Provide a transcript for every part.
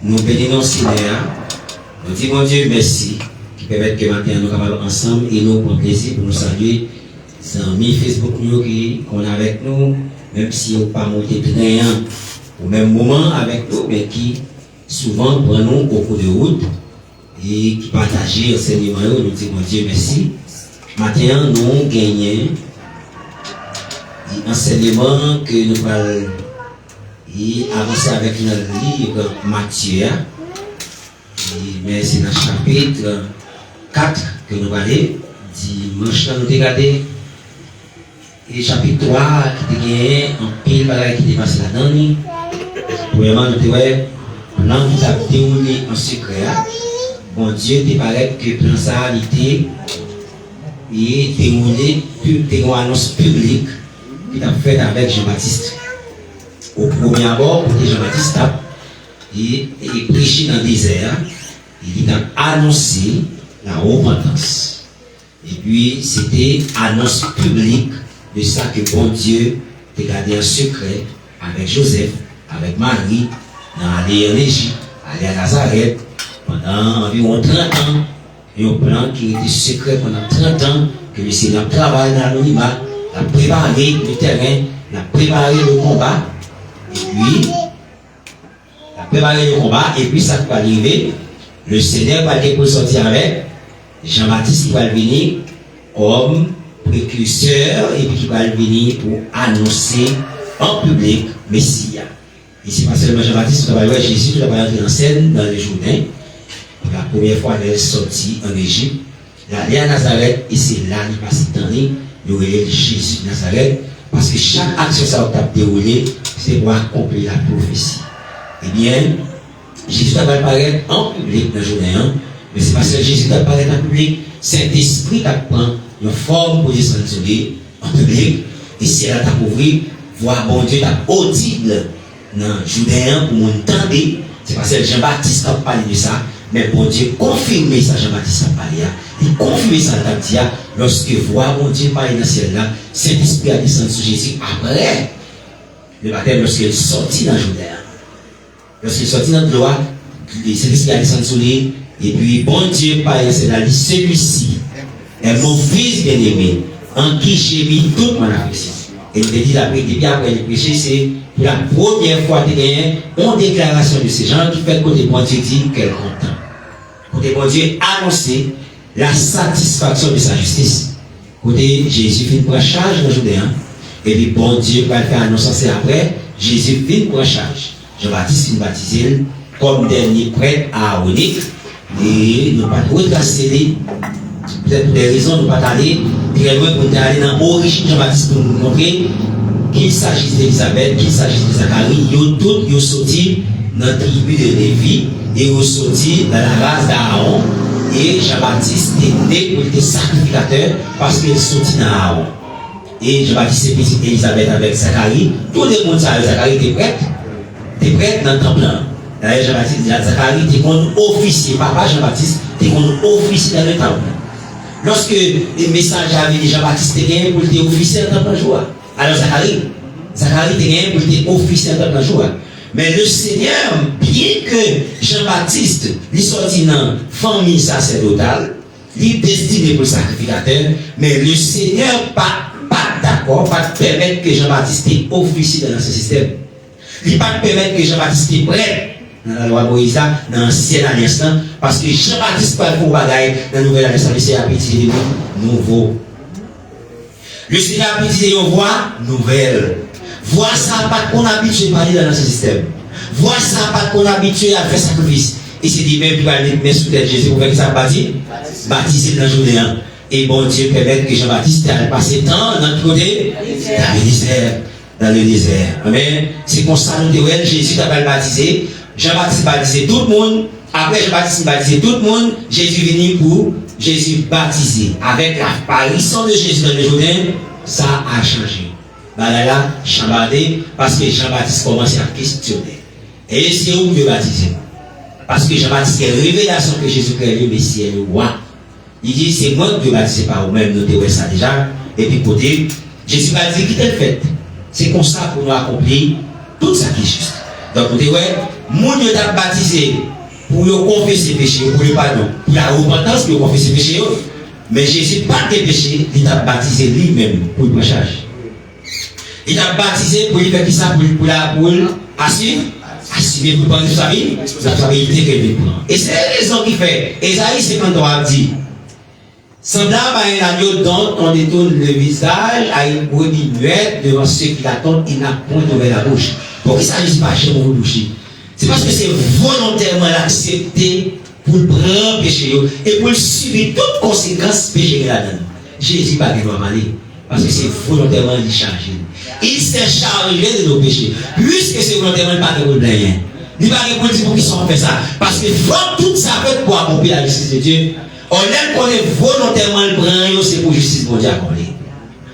Nous bénissons Seigneur. Nous disons, mon Dieu, merci, qui permet que maintenant nous capables ensemble et nous prendre plaisir pour nous saluer. C'est amis Facebook nous qui sont avec nous, même si on pas monté très au même moment avec nous, mais qui souvent prennent nous au cours de route et qui partagent l'enseignement. Nous disons, mon Dieu, merci. Maintenant, nous gagnons l'enseignement que nous allons avancer avec notre livre Matthieu. Mais c'est dans le chapitre 4 que nous allons aller. Dimanche, nous allons regarder. Et chapitre 3 qui te gagne en pile bagaille qui dépasse la dernière. Premièrement, nous disons, pendant que tu as déroulé en secret, bon Dieu te paraît que plan ça été et déroulé une annonce publique qui t'a fait avec Jean-Baptiste. Au premier abord, Jean-Baptiste a prêché dans le désert, il a annoncé la repentance. Et puis, c'était annonce publique de ça que bon Dieu t'a gardé en secret avec Joseph, avec Marie, dans aller en Égypte, aller à Nazareth, pendant environ 30 ans. Et un plan qui était secret pendant 30 ans, que le Seigneur travaille dans l'anonymat, a préparé le terrain, a préparé le combat, et puis, a préparé le combat, et puis ça va arriver, le Seigneur va pour sortir avec, Jean-Baptiste qui va venir comme précurseur, et puis qui va venir pour annoncer en public Messie. Et c'est pas seulement Jean-Baptiste qui va voir Jésus, qui va entrer en scène dans le Jourdain. La première fois elle est sortie en Égypte, elle est allée à Nazareth, et c'est là qu'il passe dans l'année, il y aurait Jésus de Nazareth, parce que chaque action ça va dérouler, c'est pour accomplir la prophétie. Eh bien, Jésus va apparaître en public dans le Jourdain, mais c'est pas seulement Jésus qui va apparaître en public, Saint-Esprit qui prend une forme pour descendre en public, et c'est là pour ouvrir, voir bon Dieu audible dans le Jourdain pour m'entendre. C'est pas seulement Jean-Baptiste qui a parlé de ça, mais bon Dieu confirme ça, Jean-Baptiste a parlé. Il confirme ça dans le lorsque voit mon Dieu parler dans le ciel là, Saint-Esprit a descendu sur Jésus après le baptême, lorsqu'il est sorti dans le Jourdain. Lorsqu'il est sorti dans le gloire, Saint-Esprit a descendu sur lui, et puis bon Dieu parle, c'est là, celui-ci est mon fils bien-aimé, en qui j'ai mis toute mon affection. Et il dit depuis après le péché, c'est pour la première fois qu'il y a une déclaration de ces gens qui fait que bon Dieu dit qu'elle est content. Côté bon Dieu annoncer la satisfaction de sa justice. Côté Jésus fait une charge dans le Jourdain, et puis bon Dieu va le faire annoncer après, Jésus fait une charge. Jean-Baptiste est baptisé comme dernier prêtre aaronique, et nous ne pas retracer peut-être pour des raisons, nous ne pas aller très loin pour aller dans l'origine de Jean-Baptiste pour nous montrer qu'il s'agisse d'Élisabeth, qu'il s'agisse de Zacharie, ils tous sortis dans la tribu de Lévi, et ils sortis dans la race d'Aaron, et Jean-Baptiste est né pour être sacrificateur parce qu'il est sorti dans Aaron. Et Jean-Baptiste est petit Élisabeth avec Zacharie, tout le monde savait Zacharie était prêtre dans le temple. D'ailleurs, Jean-Baptiste dit à Zacharie, tu es comme officier, papa Jean-Baptiste, tu es comme officier dans le temple. Lorsque le message avait dit Jean-Baptiste était gagné pour être officier dans le temple jour. Alors Zacharie était gagné pour être officier dans le temple jour. Mais le Seigneur, bien que Jean-Baptiste, il sorti dans la famille sacerdotale, il est destiné pour le sacrificateur, mais le Seigneur pas d'accord, pas permettre que Jean-Baptiste soit officier dans ce système. Il ne pas permettre que Jean-Baptiste soit prêtre dans la loi Moïse, dans l'ancienne alliance, parce que Jean-Baptiste pas pour bagaille dans la nouvelle alliance, c'est appétit nouveau. Le Seigneur a appétit une voix nouvelle. Vois ça, pas qu'on habitué à parler dans ce système. Vois ça, pas qu'on habitué à faire sacrifice. Et c'est dit même, puis aller mettre sous tête Jésus pour faire que ça baptiser dans le Jourdain. Et bon Dieu permet que Jean-Baptiste ait passé temps dans le côté, dans le désert. Amen. C'est comme ça, nous disons, Jésus a baptisé. Jean-Baptiste baptisé tout le monde. Après Jean-Baptiste baptisé tout le monde. Jésus venu pour Jésus baptisé. Avec l'apparition de Jésus dans le Jourdain, ça a changé. Là, chambardé, parce que Jean-Baptiste commençait à questionner. Et c'est où Dieu baptisé? Parce que Jean-Baptiste a une révélation que Jésus-Christ est le Messie, est le roi. Il dit, c'est moi que Dieu baptisé par vous-même, nous devons ça déjà. Et puis, côté, Jésus a dit, qui t'a fait? C'est comme ça pour nous accomplir tout ça qui est juste. Donc, vous dites, ouais, moun yo t'a baptisé pour confesser péché, pour le pardon, pour la repentance, pour confesser péché. Mais Jésus pas de péché, il t'a baptisé lui-même pour le charge. Il t'a baptisé pour lui faire ça, pour assumer pour prendre sa vie, la responsabilité qu'elle prend. Et c'est la raison qui fait. Esaïe 53 dit, semblable à un agneau dont on détourne le visage, à une brebis muette devant ceux qui l'attendent, il n'a point ouvert la bouche. Pour qu'il s'agisse pas chez mon bouche. C'est parce que c'est volontairement l'accepter pour le prendre péché et pour le subir toutes conséquences péché qu'il a donné. Jésus pas qu'il doit aller. Parce que c'est volontairement il chargé. Il s'est chargé de nos péchés. Puisque c'est volontairement, il n'y a pas de problème. Il n'y a pas de problème pour qu'ils soient fait ça. Parce que tout ça fait pour accomplir la justice de Dieu. On aime qu'on est volontairement le prendre, c'est pour justice mondiale accomplie.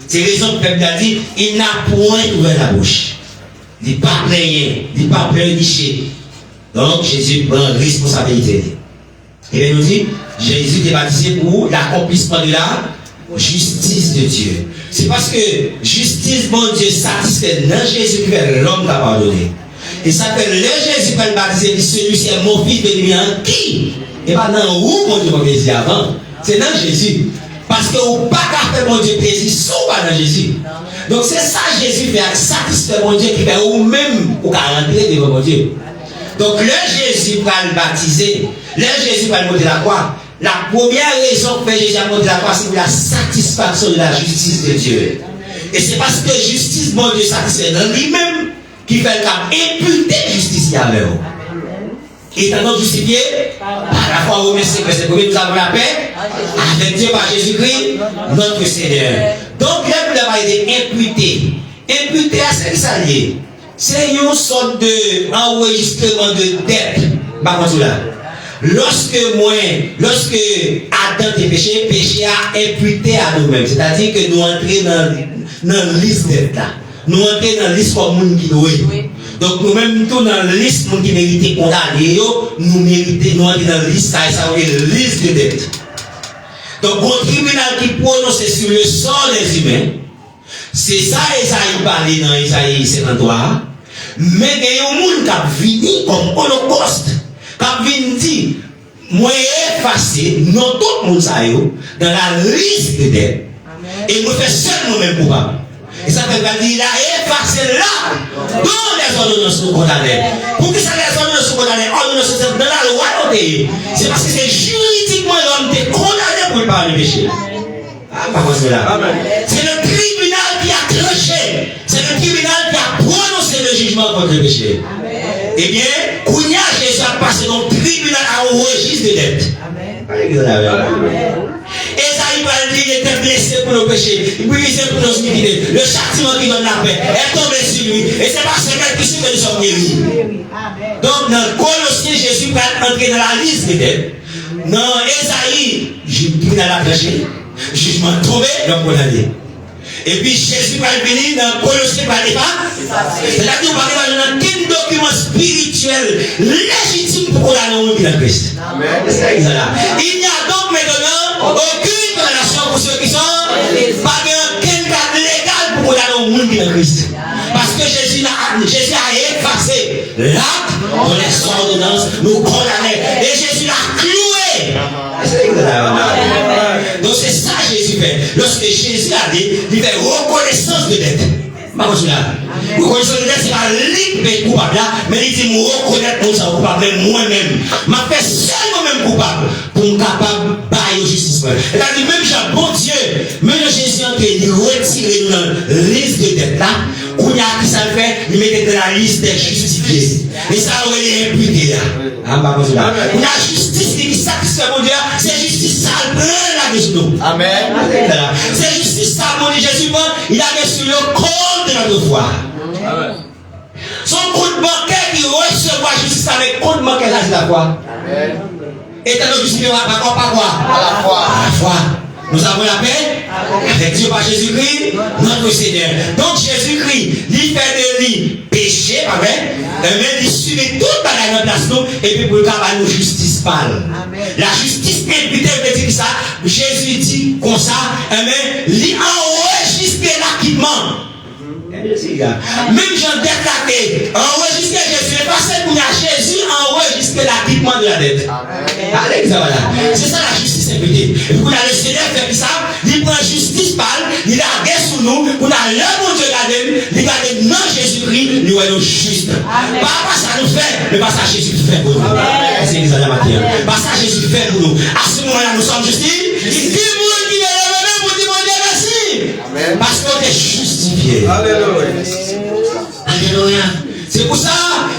C'est la raison que le peuple a dit, il n'a point ouvert la bouche. Il n'est pas plaigné, il n'est pas pleurniché. Donc Jésus prend responsabilité. Et bien nous dit, Jésus est baptisé pour l'accomplissement de la justice de Dieu. C'est parce que justice, mon Dieu, satisfait dans Jésus que l'homme t'a pardonné. Et ça fait le Jésus qui est baptisé, celui-ci est mon fils béni en qui? Et pas dans où mon Dieu m'a dit avant. C'est dans Jésus. Parce que vous pas qu'à faire mon Dieu plaisir, sauf pas dans Jésus. Donc c'est ça Jésus fait satisfaire mon Dieu qui fait ou même pour rentrer devant mon Dieu. Donc le Jésus va le baptiser, le Jésus va le monter la croix. La première raison que Jésus a monté la croix, c'est pour la satisfaction de la justice de Dieu. Et c'est parce que justice, mon Dieu, satisfait dans lui-même, qui fait le cap imputer justice avec vous. Et étant donc justifié, par la foi au Messie, verset 1, nous avons la paix avec Dieu par Jésus-Christ, notre Seigneur. Donc, là, vous l'avez été imputé. Imputé à ce qui s'allie. C'est une sorte d'enregistrement de dette. Par contre, là. Lorsque Adam est péché, péché a imputé à nous-mêmes. C'est-à-dire que nous entrons dans la liste d'être là. Nous entrons dans la liste comme monde qui doit. Donc nous-mêmes, nous dans la liste qui mérite condamner, nous méritons, nous entrons dans la liste, ça veut dire la liste de dette. Donc, au tribunal qui prononce sur le sort des humains, c'est ça Esaïe parlait dans Esaïe 53. Mais il y a un monde qui a fini comme holocauste. Quand vient dit, moi effacé, non tout le monde dans la liste de dettes. Et moi fais seul moi-même coupable. Et ça fait dire, il a effacé là, dans les ordonnances condamnées. Pour que ça les ordonnances condamnées, ordonnances dans la royauté. C'est parce que c'est juridiquement l'homme qui est condamné pour le pas le péché. C'est le tribunal qui a tranché. C'est le tribunal qui a prononcé le jugement contre le péché. Eh bien, Kounia, Jésus a passé dans le tribunal à un registre de dette. Et ça, il va dire qu'il était blessé pour le péché, il brisé pour nos iniquités. Le châtiment qui donne la paix est tombé sur lui. Et c'est pas seulement qui suit que nous sommes guéris. Donc, dans Colossiens, Jésus va entrer dans la liste des dettes. Dans Esaïe, tribunal a tranché, jugement tombé, l'homme condamné. Et puis Jésus va venir dans Colossiens par les pas. C'est-à-dire qu'on va arriver dans quel document spirituel légitime pour condamner un homme qui est Christ. Il n'y a donc maintenant aucune condamnation pour ceux qui sont pas aucun cadre légal pour condamner un homme qui est Christ. Parce que Jésus a effacé l'acte pour les ordonnances, nous condamner. Et Jésus l'a cloué. Donc c'est ça que Jésus fait. Lorsque Jésus a dit, il fait reconnaissance de dette. Reconnaissance de dette, c'est pas lui qui est coupable, mais il dit, je reconnais que nous sommes coupables, moi-même. Je fais seul moi-même coupable pour me capable de bailler justice. C'est-à-dire, même Jean, bon Dieu, même Jésus, il retire dans la liste de dette là, qu'on a qui ça fait, il met dans la liste des justifiés. Et ça, on est imputé là. On a justice qui satisfait mon Dieu, c'est justice sale, la de nous. Amen. C'est justice sale, mon Dieu Jésus, il a mis sur le compte de notre foi. Son compte bancaire qui recevra justice avec compte bancaire là, c'est la foi. Et t'as le justifié par quoi? À la foi. À la foi. Nous avons la paix avec Dieu par Jésus-Christ, notre Seigneur. Donc Jésus-Christ, il fait de lui péché, pas vrai? Mais il subit toute la nation et puis pour le cas, nous justice parle. La justice imputée, veut dire ça. Jésus dit comme ça, mais il enregistre l'acquittement. Même Jean déclaré, enregistrer Jésus, parce que Jésus enregistre l'acquittement de la dette. Allez, voilà. C'est ça la justice impliquée. Et puis, le Seigneur fait ça, il prend justice par, il a guerre sur nous, pour la bon Dieu garder, il garde non Jésus-Christ, nous sommes justes. Pas ça nous fait, mais pas ça Jésus fait pour nous. C'est les matin. Pas ça Jésus fait pour nous. À ce moment-là, nous sommes justifs. Il dit, vous qui est le pour dire mon Dieu merci. Parce qu'on est justifié. Alléluia. Alléluia. C'est pour ça,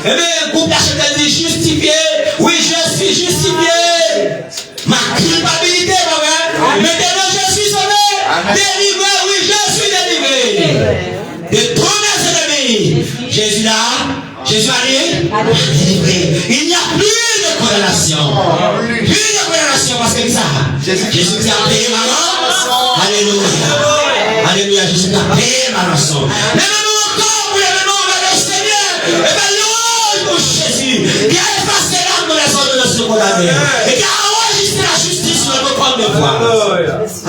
eh bien, le groupe d'Achetel dit justifié. Oui, je suis justifié. Ma culpabilité, maintenant je suis sauvé. Délivré, oui, je suis délivré. De tous mes ennemis. Jésus là, Jésus a délivré. Il n'y a plus de condamnation. Plus de condamnation parce que ça. Jésus a payé ma rançon. Alléluia. Alléluia, Jésus a payé ma rançon. Mais nous encore pour l'événement vers le Seigneur. Et bien, louange pour Jésus qui a effacé l'âme de les ordres de ce condamné. Et qui a enregistré la justice sur le record de foi.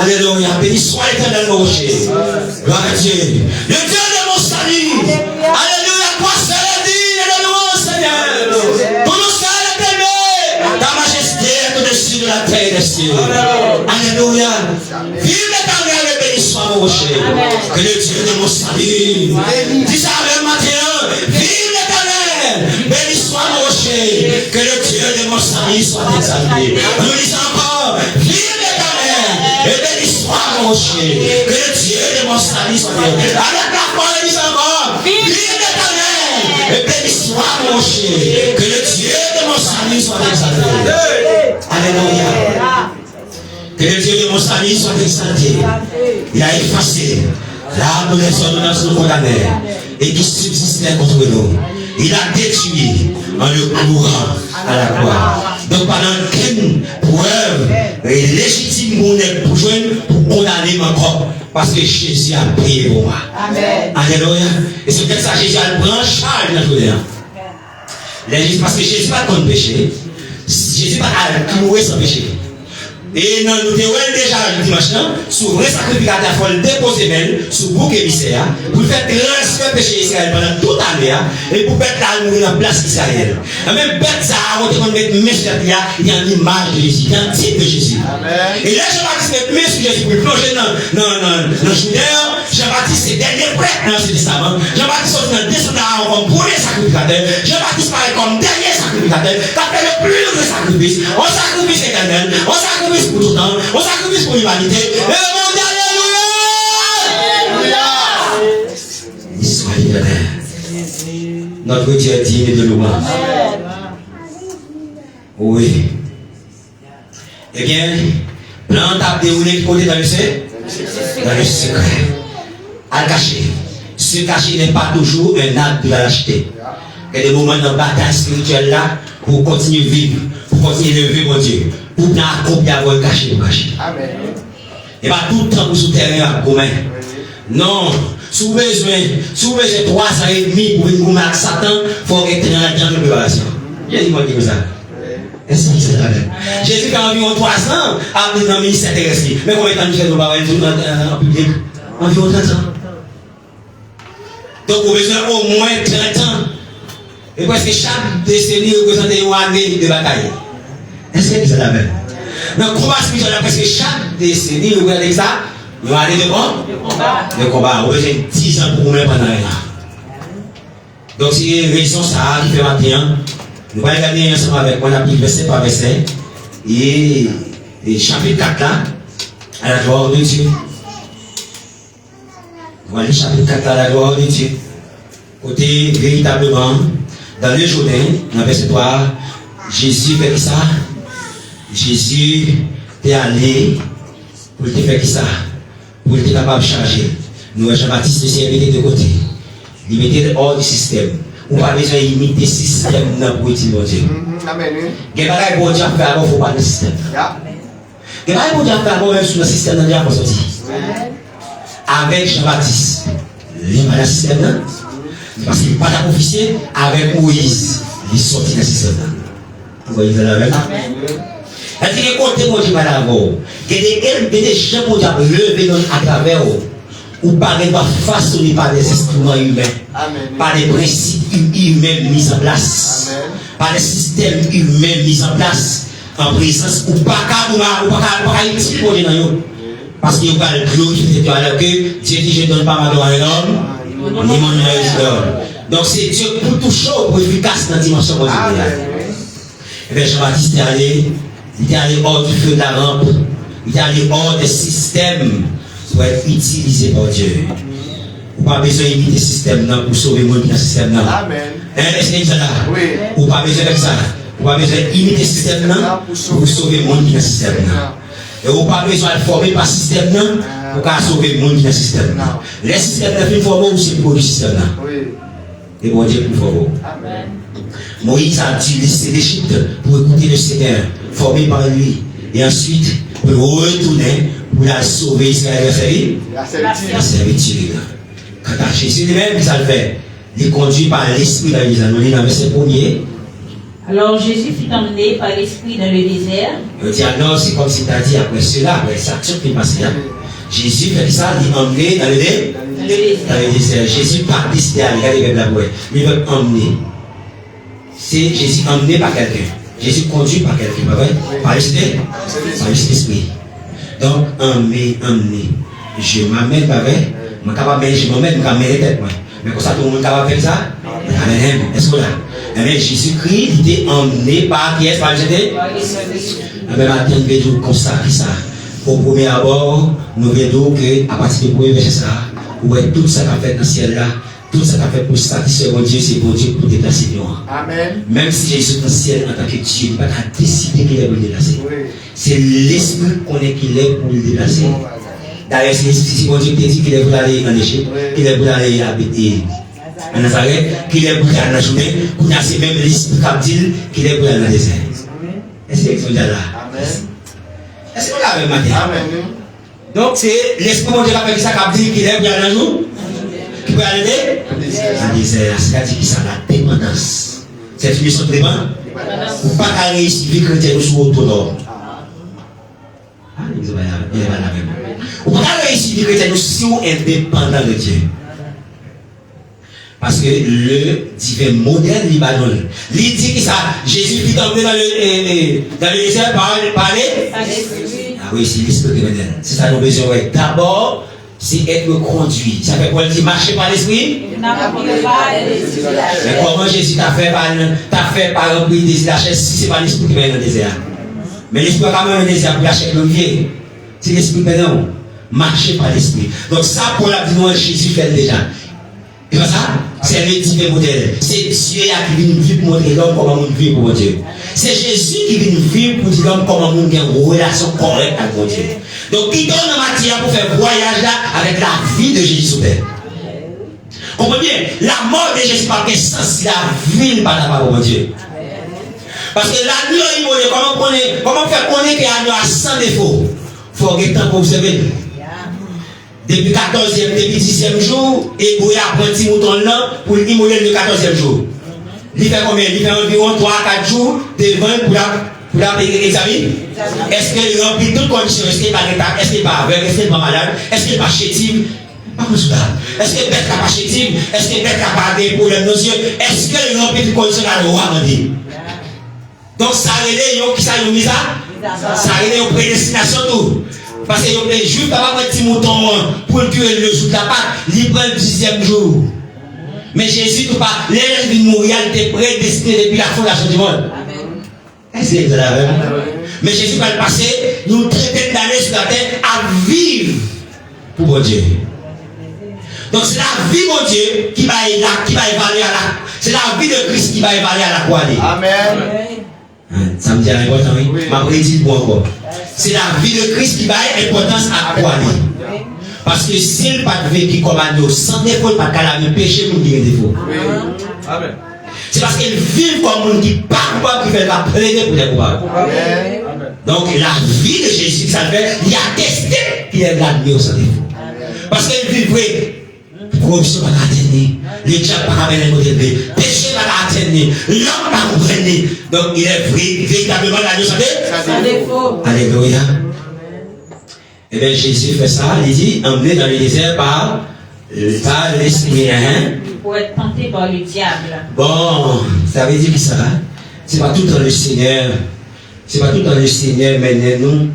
Alléluia. Béni soit l'éternel mon rocher. Gloire à Dieu. Le Dieu de mon salut. Alléluia. Toi seul digne de louange, Seigneur. Pour nous seul éternel. Ta majesté est au-dessus de la terre et des cieux. Alléluia. Vive l'éternel et béni soit mon rocher. Que le Dieu de mon salut. Dis ça avec matin. Vive l'éternel. Béni soit mon rocher. Que le Dieu de mon salut soit exalté. Nous disons encore. Vive l'éternel. Et béni soit mon rocher. Que le Dieu de mon salut soit exalté. Avec la foi, nous disons encore. Vive l'éternel. Et béni soit mon rocher. Que le Dieu de mon salut soit exalté. Alléluia. Que le Dieu de mon salut soit exalté. Il a effacé l'âme des ordonnances nous condamnées et qui subsistait contre nous. Il a détruit en le courant à la croix. Donc pendant qu'une preuve légitime pour nous pour joindre pour condamner encore. Parce que Jésus a payé pour moi. Amen. Alléluia. Et c'est peut-être ça Jésus a pris en charge dans le journée. Parce que Jésus n'a pas de péché. Jésus n'a pas mourir sans péché. Et nous devons déjà le dimanche, sur le sacrificateur, il faut le déposer même, sur le bouc émissaire, pour faire transfert péché Israël pendant toute l'année, et pour mettre la mourir en place Israël. Même bête ça, on te mettre mes chefs, il y a une image de Jésus, il y a un type de Jésus. Et là, Jean-Baptiste met mes sur Jésus pour plonger dans le Judéa. Jean-Baptiste, c'est dernier prêtre dans ce testament. Jean-Baptiste, c'est un descendant comme premier sacrificateur. Jean-Baptiste paraît comme dernier sacrificateur. T'as fait le plus de sacrifice. On sacrifice éternel. On sacrifice pour tout le temps. On sacrifice pour l'humanité. Et le monde, alléluia! Soyez éternel. Notre Dieu est digne de louange. Oui. Eh bien, plan t'a déroulé de côté dans le secret. Dans le secret. À cacher. Ce cacher n'est pas toujours un acte de la lâcheté. Il y a des moments de bataille spirituelle là pour continuer à vivre, pour continuer à lever mon Dieu, pour accomplir avoir caché pour cacher. Amen. Et pas tout le temps pour souterrain à commun. Non, sous besoin 3 ans et demi pour une gomme avec Satan, il faut être dans la grande préparation. J'ai dit moi qui ça. Est-ce que c'est vrai? Jésus qui a environ 3 ans a dans le ministère terrestre. Mais combien de temps Michel nous parle en public? Environ 30 ans. Donc, vous avez besoin au moins 30 ans. Et presque chaque décennie représente une année de bataille. Est-ce que c'est la même? Dans le combat spirituel, presque chaque décennie représente ça. Une année de combat. De combat. Vous avez besoin de 10 ans pour vous mettre pendant là. Donc, c'est une raison ça qui fait matin. Nous allons regarder ensemble avec moi, on a pris verset par verset. Et chapitre 4 là, à la gloire de Dieu. Voilà, chapitre 4 à la gloire de Dieu. Côté véritablement, dans le Jourdain, dans le verset 3, Jésus fait ça. Jésus est allé pour te faire ça. Pour être capable de charger. Nous, Jean-Baptiste, nous sommes mis de côté. Il mettait hors du système. On n'a pas besoin d'imiter le système pour être mon Dieu. Amen. Il y a des choses pour Dieu faire avant, il ne faut pas le système. Il y a des choses pour Dieu faire avant, même sur le système dans le sorti. Avec Jean-Baptiste, il n'y a pas de système. Parce qu'il n'y a pas d'officier. Avec Moïse, il est sorti dans le système. Vous voyez ça avec moi? Il y a des côtés pour Dieu d'abord. Il y a des gens pour Dieu lever à travers eux. ou pas façonné par des instruments humains, par des principes humains mis en place, par des systèmes humains mis en place, en présence, ou pas qu'à exposer dans eux. Parce qu'il va le glorifier tout à l'heure que Dieu dit je donne pas ma gloire à l'homme, ni mon honneur. Donc c'est Dieu pour tout chaud, pour efficace dans la dimension positive. Et bien Jean-Baptiste il est allé hors du feu de la rampe, il est allé hors des systèmes pour être utilisé par Dieu. Vous n'avez pas besoin d'imiter le système pour sauver le monde dans le système. Est-ce que c'est là? Vous n'avez pas besoin de ça. Vous n'avez pas besoin d'imiter le système pour sauver le monde dans le système. Et vous n'avez pas besoin de former par le système pour sauver le monde dans le système. Les systèmes sont formés ou c'est pour le système. Et bon Dieu plus fort. Moïse a dû laisser l'Égypte pour écouter le Seigneur, formé par lui. Et ensuite, pour retourner, pour la sauver Israël, la servitude. Quand Jésus lui-même, ça le fait. Il est conduit par l'Esprit dans les années, dans le verset 1er. Alors Jésus fut emmené par l'Esprit dans le désert. Il dit alors, c'est comme si tu as dit après cela, après ça, tout qui est passé là. Jésus fait ça, il est emmené dans le désert. Jésus part décider à regarder la boue. Il veut emmener. C'est Jésus emmené par quelqu'un. Jésus conduit par quelqu'un, pas vrai? Par l'Esprit. Donc, emmener. Je m'amène, pas vrai? Je m'amène, je m'amène les têtes. Mais comme ça, tout le monde va faire ça? Amen. Est-ce que là? Mais Jésus-Christ, il était emmené par qui est-ce? Par l'Esprit? Mais maintenant, nous devons consacrer ça. Au premier abord, nous verrons qu'à partir du premier verset, ça, ouais, tout ça qu'a fait dans le ciel là, tout ça qu'a fait pour satisfaire mon Dieu, c'est bon Dieu pour déplacer nous. Amen. Même si Jésus est dans le ciel en tant que Dieu, il n'a pas décidé qu'il est pour le déplacer. Oui. C'est l'esprit qu'on est qu'il est pour le déplacer. D'ailleurs, si mon Dieu te dit qu'il est pour aller en Égypte, qu'il est pour aller habiter en Nazareth, qu'il est pour aller dans la journée, c'est même l'esprit qui dit qu'il est pour aller dans le désert. Est-ce que vous êtes là? Amen. Est-ce que vous l'avez matin? Amen. Donc c'est l'esprit de Dieu qui a fait ça, qui dit qu'il est pour aller dans le jour. Qui peut aller dans le désert. C'est-à-dire qu'il a la dépendance. C'est une mission de dépendance. Ou pas qu'à réussir, vu que chrétien sous autonome. Il est pas la même. Ou pas qu'à réussir, vu que chrétien sous indépendant de Dieu. Parce que le divin modèle Libanon, il dit que ça, Jésus fut emmené dans le désert par l'esprit. Ah oui, c'est l'esprit qui est. C'est ça nos besoins. D'abord, c'est être conduit. Ça fait quoi? Il dit marcher par l'esprit? Mais comment Jésus t'a fait par remplir le désir de la chair si ce n'est pas l'esprit qui est dans le désert? Mais l'esprit a quand même un désir pour la chair le vieux. C'est l'esprit qui est non. Marcher par l'esprit. Donc ça, pour la vie, Jésus fait déjà. Et ça, c'est le divin modèle. C'est Dieu qui vient vivre pour montrer l'homme comment on vit pour Dieu. C'est Jésus qui vient vivre pour dire l'homme comment on a une relation correcte avec mon Dieu. Donc, il donne la matière pour faire voyage là avec la vie de Jésus sur terre. Comprenez bien, la mort de Jésus par quel sens la vie par la parole de Dieu. Parce que l'agneau immolé, comment faire connaître que l'agneau a 100 défauts? Il faut que le temps pour observer. Depuis 14e, depuis 10e jour, et pour y apprendre petit mouton là pour immoler le 14e jour. Il fait combien? Il fait environ 3-4 jours devant pour la examiner. Est-ce qu'il remplit toutes conditions? Est-ce qu'il n'est pas rétard? Est-ce qu'il n'est pas aveugle? Est-ce qu'il n'est pas malade? Est-ce qu'il n'est pas chétive? Pas comme ça. Est-ce qu'il n'est pas chétive? Est-ce qu'il n'est pas des problèmes nos yeux? Est-ce qu'il remplit toutes conditions à la loi? Donc ça relève qui ça y mis ça? Ça relève une prédestination tout. Parce que les juifs n'ont pas un petit mouton pour tuer le jour de la Pâque, il prend le 10e jour. Mais Jésus, tout pas, l'ère de mourir, il était prédestiné depuis la fondation du monde. Est-ce que vous avez? Mais Jésus va le passer, nous traiter d'années sur la terre à vivre pour mon Dieu. Donc c'est la vie, mon Dieu, qui va évaluer à la. C'est la vie de Christ qui va évaluer à la croix. Amen. Ça me dit important, oui. Ma prédit pour encore. C'est la vie de Christ qui va être importance à quoi? Parce que s'il n'a pas vécu comme agneau, sans défaut, il n'a pas de péché pour dire défaut. Amen. C'est parce qu'il vit comme un qui parle, qui fait la plaider pour les coupables. Donc la vie de Jésus, ça fait, il a testé qu'il est l'agneau sans défaut. Parce qu'il vivrait. Corruption va l'atteindre, les diables va ramener le modèle, péché va l'atteindre, l'homme va comprendre. Donc il est vrai, véritablement l'agneau sans défaut. Alléluia. Et bien Jésus fait ça, il dit, emmené dans le désert par l'esprit. Pour être tenté par le diable. Bon, ça veut dire que ça, c'est pas tout dans le Seigneur. C'est pas tout dans le Seigneur, mais nous,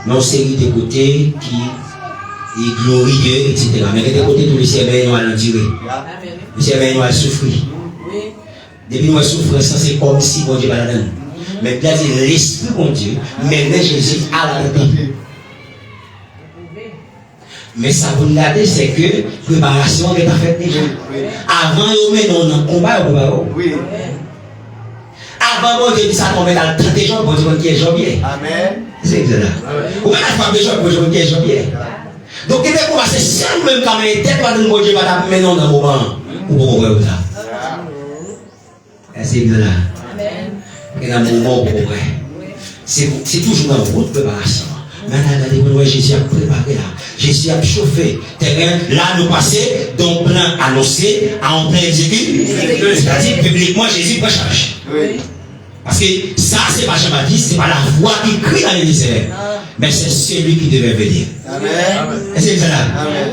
dans une série de côtés qui est glorieux, etc. Mais de côté, tout le Seigneur nous a enduré. Le Seigneur nous a souffert. Depuis nous souffrons, ça c'est comme si bon Dieu va là-dedans. Mais bien dit l'Esprit bon Dieu, mais Jésus à la vie. Mais ça vous regardez, c'est que préparation est faite déjà. Avant de mettre dans le combat, oui. Avant bon Dieu dit ça tombe dans le 30 jours, bon Dieu qui est janvier. Amen. C'est exact. Ou même la femme de jour, bon Dieu qui est janvier. Donc il est pour passer seul même quand même tête pas de bon Dieu va t'amener dans le moment où vous pouvez ça. C'est exact. Amen. Et dans le moment où vous pouvez. C'est toujours dans votre préparation. Maintenant, Jésus a préparé là. Jésus a chauffé terrain. Là, nous passons d'un plan annoncé à un plan exécuté. C'est-à-dire, publiquement, Jésus peut changer. Oui. Parce que ça, c'est pas Jean-Baptiste, c'est pas la voix qui crie dans le désert. Mais c'est celui qui devait venir. Amen. Est-ce que c'est là?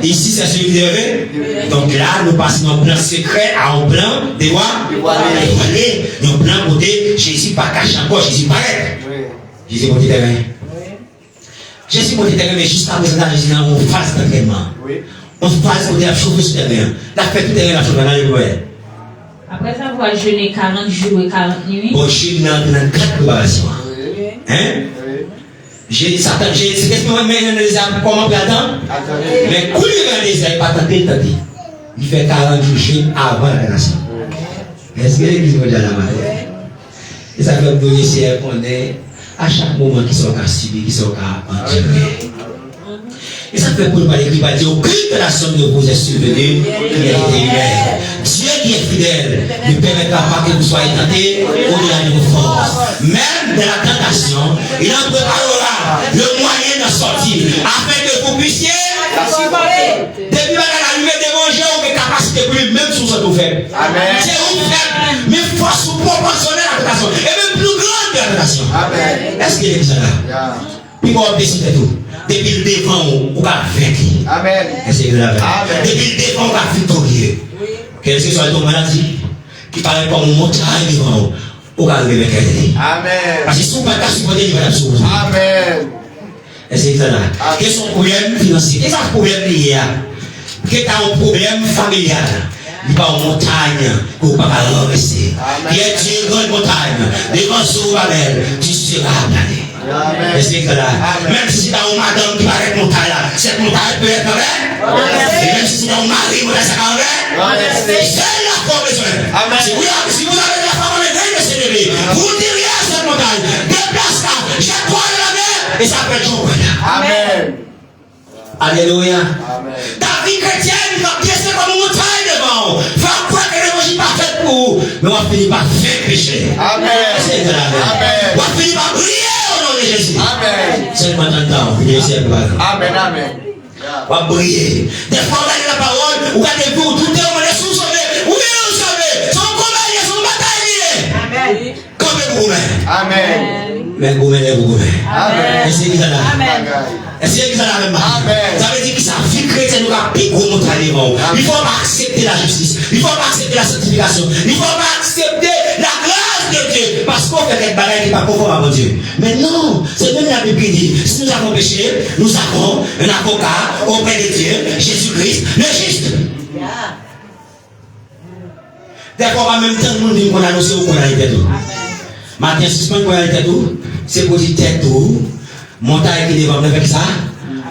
Ici, c'est celui qui devait venir. Donc là, nous passons d'un plan secret à un plan dévoilé. D'un plan côté, Jésus pas caché encore, Jésus paraît. Jésus monte terrain. Jésus monte terrain, mais juste après ça, Jésus a une phase d'entraînement. On phase où il a chauffé sur terrain. La fête du terrain, la chauffé dans le bois. Après avoir jeûné 40 jours et 40 nuits. Bon, je suis dans 4 préparations. Hein? J'ai dit, Satan, c'est qu'est-ce que moi, comment on attend? Mais quand il va les ailes, pas tenter. Il fait 40 jours jeûne avant la relation. Est-ce que l'église va dire la main? Et ça fait me donner si elle connaît à chaque moment qu'ils sont à subir, qu'ils sont à endurer. Et ça fait pour parler, il va dire, aucune personne ne vous est survenue qui a été humaine. Dieu qui est fidèle ne permettra pas que vous soyez tentés au-delà de vos forces. Même de la tentation, il en préparera le moyen d'en sortir afin que vous puissiez depuis la lumière d'évangile, vous avez capacité pour lui, même sous votre faible. C'est une faible, mais force proportionnelle à la tentation, et même plus grande que la tentation. Est-ce qu'il est là? Puis on décide tout. Depuis le devant, on va vaincre. Amen. Est-ce que là? Depuis le devant, on va victorieux. Quelle que soit ton maladie, qui paraît comme une montagne devant, on va arriver avec elle. Amen. Parce que si on ne peut pas supporter, il va la sauver. Amen. Est-ce que là? Quel est son problème financier? Quel est son problème lié? Quel est un problème familial? Il n'y a pas une montagne pour ne pas renverser. Il y a une grande montagne, devant sous la mer, tu seras aplané. Est-ce que là? Même si tu as une madame qui paraît montagne là, cette montagne peut être vraie. Et même si tu as un mari, vous êtes vrai. C'est la forme besoin. Si vous avez la femme en éveil de s'élever, vous direz à cette montagne, déplace-la, jette-toi de la mer, et ça peut être jour. Amen. Alléluia. Ta vie chrétienne va piécer comme une montagne devant. Faire croire que l'évangile n'est pas fait pour vous, mais on va finir par faire pécher. Amen. On va finir par briller au nom de Jésus. Amen. C'est le temps, amen, amen. On va briller. Des fois, on a la parole, ou regardez-vous, tout le monde est sous-sauvé. Oui, vous savez, son combat, son bataille. Amen. Comme vous-même. Amen. Mais vous-même, Amen. Est-ce que vous avez Amen. Est-ce que vous avez Amen. Ça veut dire que ça vie chrétienne nous a piqué au monde devant. Il ne faut pas accepter la justice. Il ne faut pas accepter la sanctification. Il ne faut pas accepter la grâce de Dieu. Parce qu'on fait quelque chose qui n'est pas conforme à mon Dieu. Mais non, c'est même la Bible qui dit, si nous avons péché, nous avons un avocat auprès de Dieu, Jésus-Christ, le juste. D'accord, en même temps, nous disons qu'on a annoncé au qu'on a été tout. Maintenant, suspend qu'on a été tout, c'est pour dire tête tout. Montagne qui devant avec ça.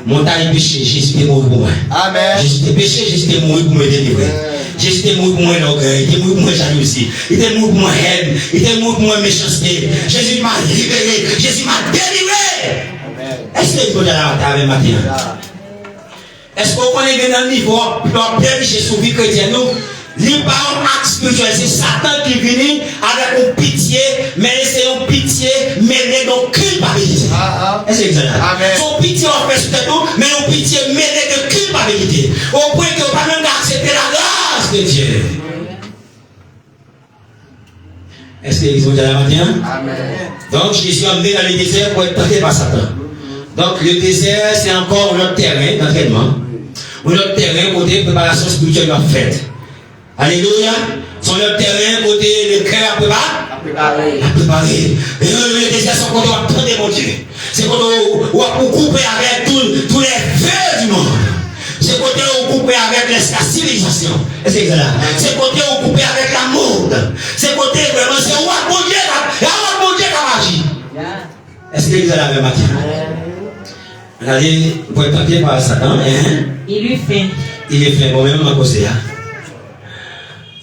Montagne péché, Jésus est mort pour moi. Amen. Jésus est péché, Jésus est mort pour me délivrer. Jésus est mort pour moi l'orgueil, il est mort pour moi jalousie, il est mort pour moi haine, il est mort pour moi méchanceté. Jésus m'a libéré, Jésus m'a délivré. Est-ce que vous avez la avec matin? Est-ce qu'on connaît bien un niveau pour pécher sous vie chrétienne? Il pas un acte spirituel, c'est Satan qui vient avec une pitié, mais c'est une pitié mêlée de culpabilité. Est-ce que vous avez son pitié en fait sur tout, mais une pitié mêlée de culpabilité. Au point que vous ne pouvez pas même accepter la grâce de Dieu. Est-ce que vous avez la matin? Amen. Donc Jésus a amené dans le désert pour être tenté par Satan. Donc le désert, c'est encore notre terrain d'entraînement. Notre terrain côté préparation spirituelle faite. Alléluia. Sur notre terrain côté le cœur préparé. Et le désert, c'est quand on va prendre mon Dieu. C'est quand on va couper avec tous les feux du monde. C'est quand on coupe avec la civilisation. C'est ça. C'est quand on coupe avec la monde. C'est quand vraiment c'est où mon Dieu qui a agi. Est-ce que vous avez la même matin? Regardez, vous pouvez tenter par Satan. Il lui fait. Il est fait, moi-même, ma cause.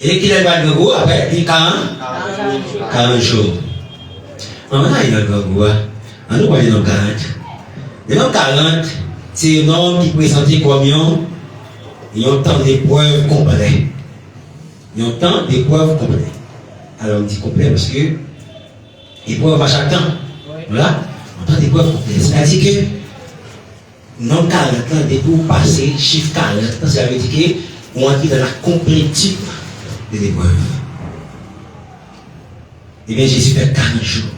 Et qu'il est pas de goût, après, il 40 jours. On a une goût. On nous voit les noms 40. Les noms 40, c'est un homme qui présente comme il y a un temps d'épreuve complet. Il y a un temps d'épreuve complet. Alors, on dit complet parce que épreuve à chaque temps. Voilà, on temps d'épreuve complet. C'est-à-dire que non 40 ans, depuis vous passez, chiffre 40, ça veut dire qu'on entre dans la complétude de l'épreuve. Eh bien, Jésus fait 40 jours.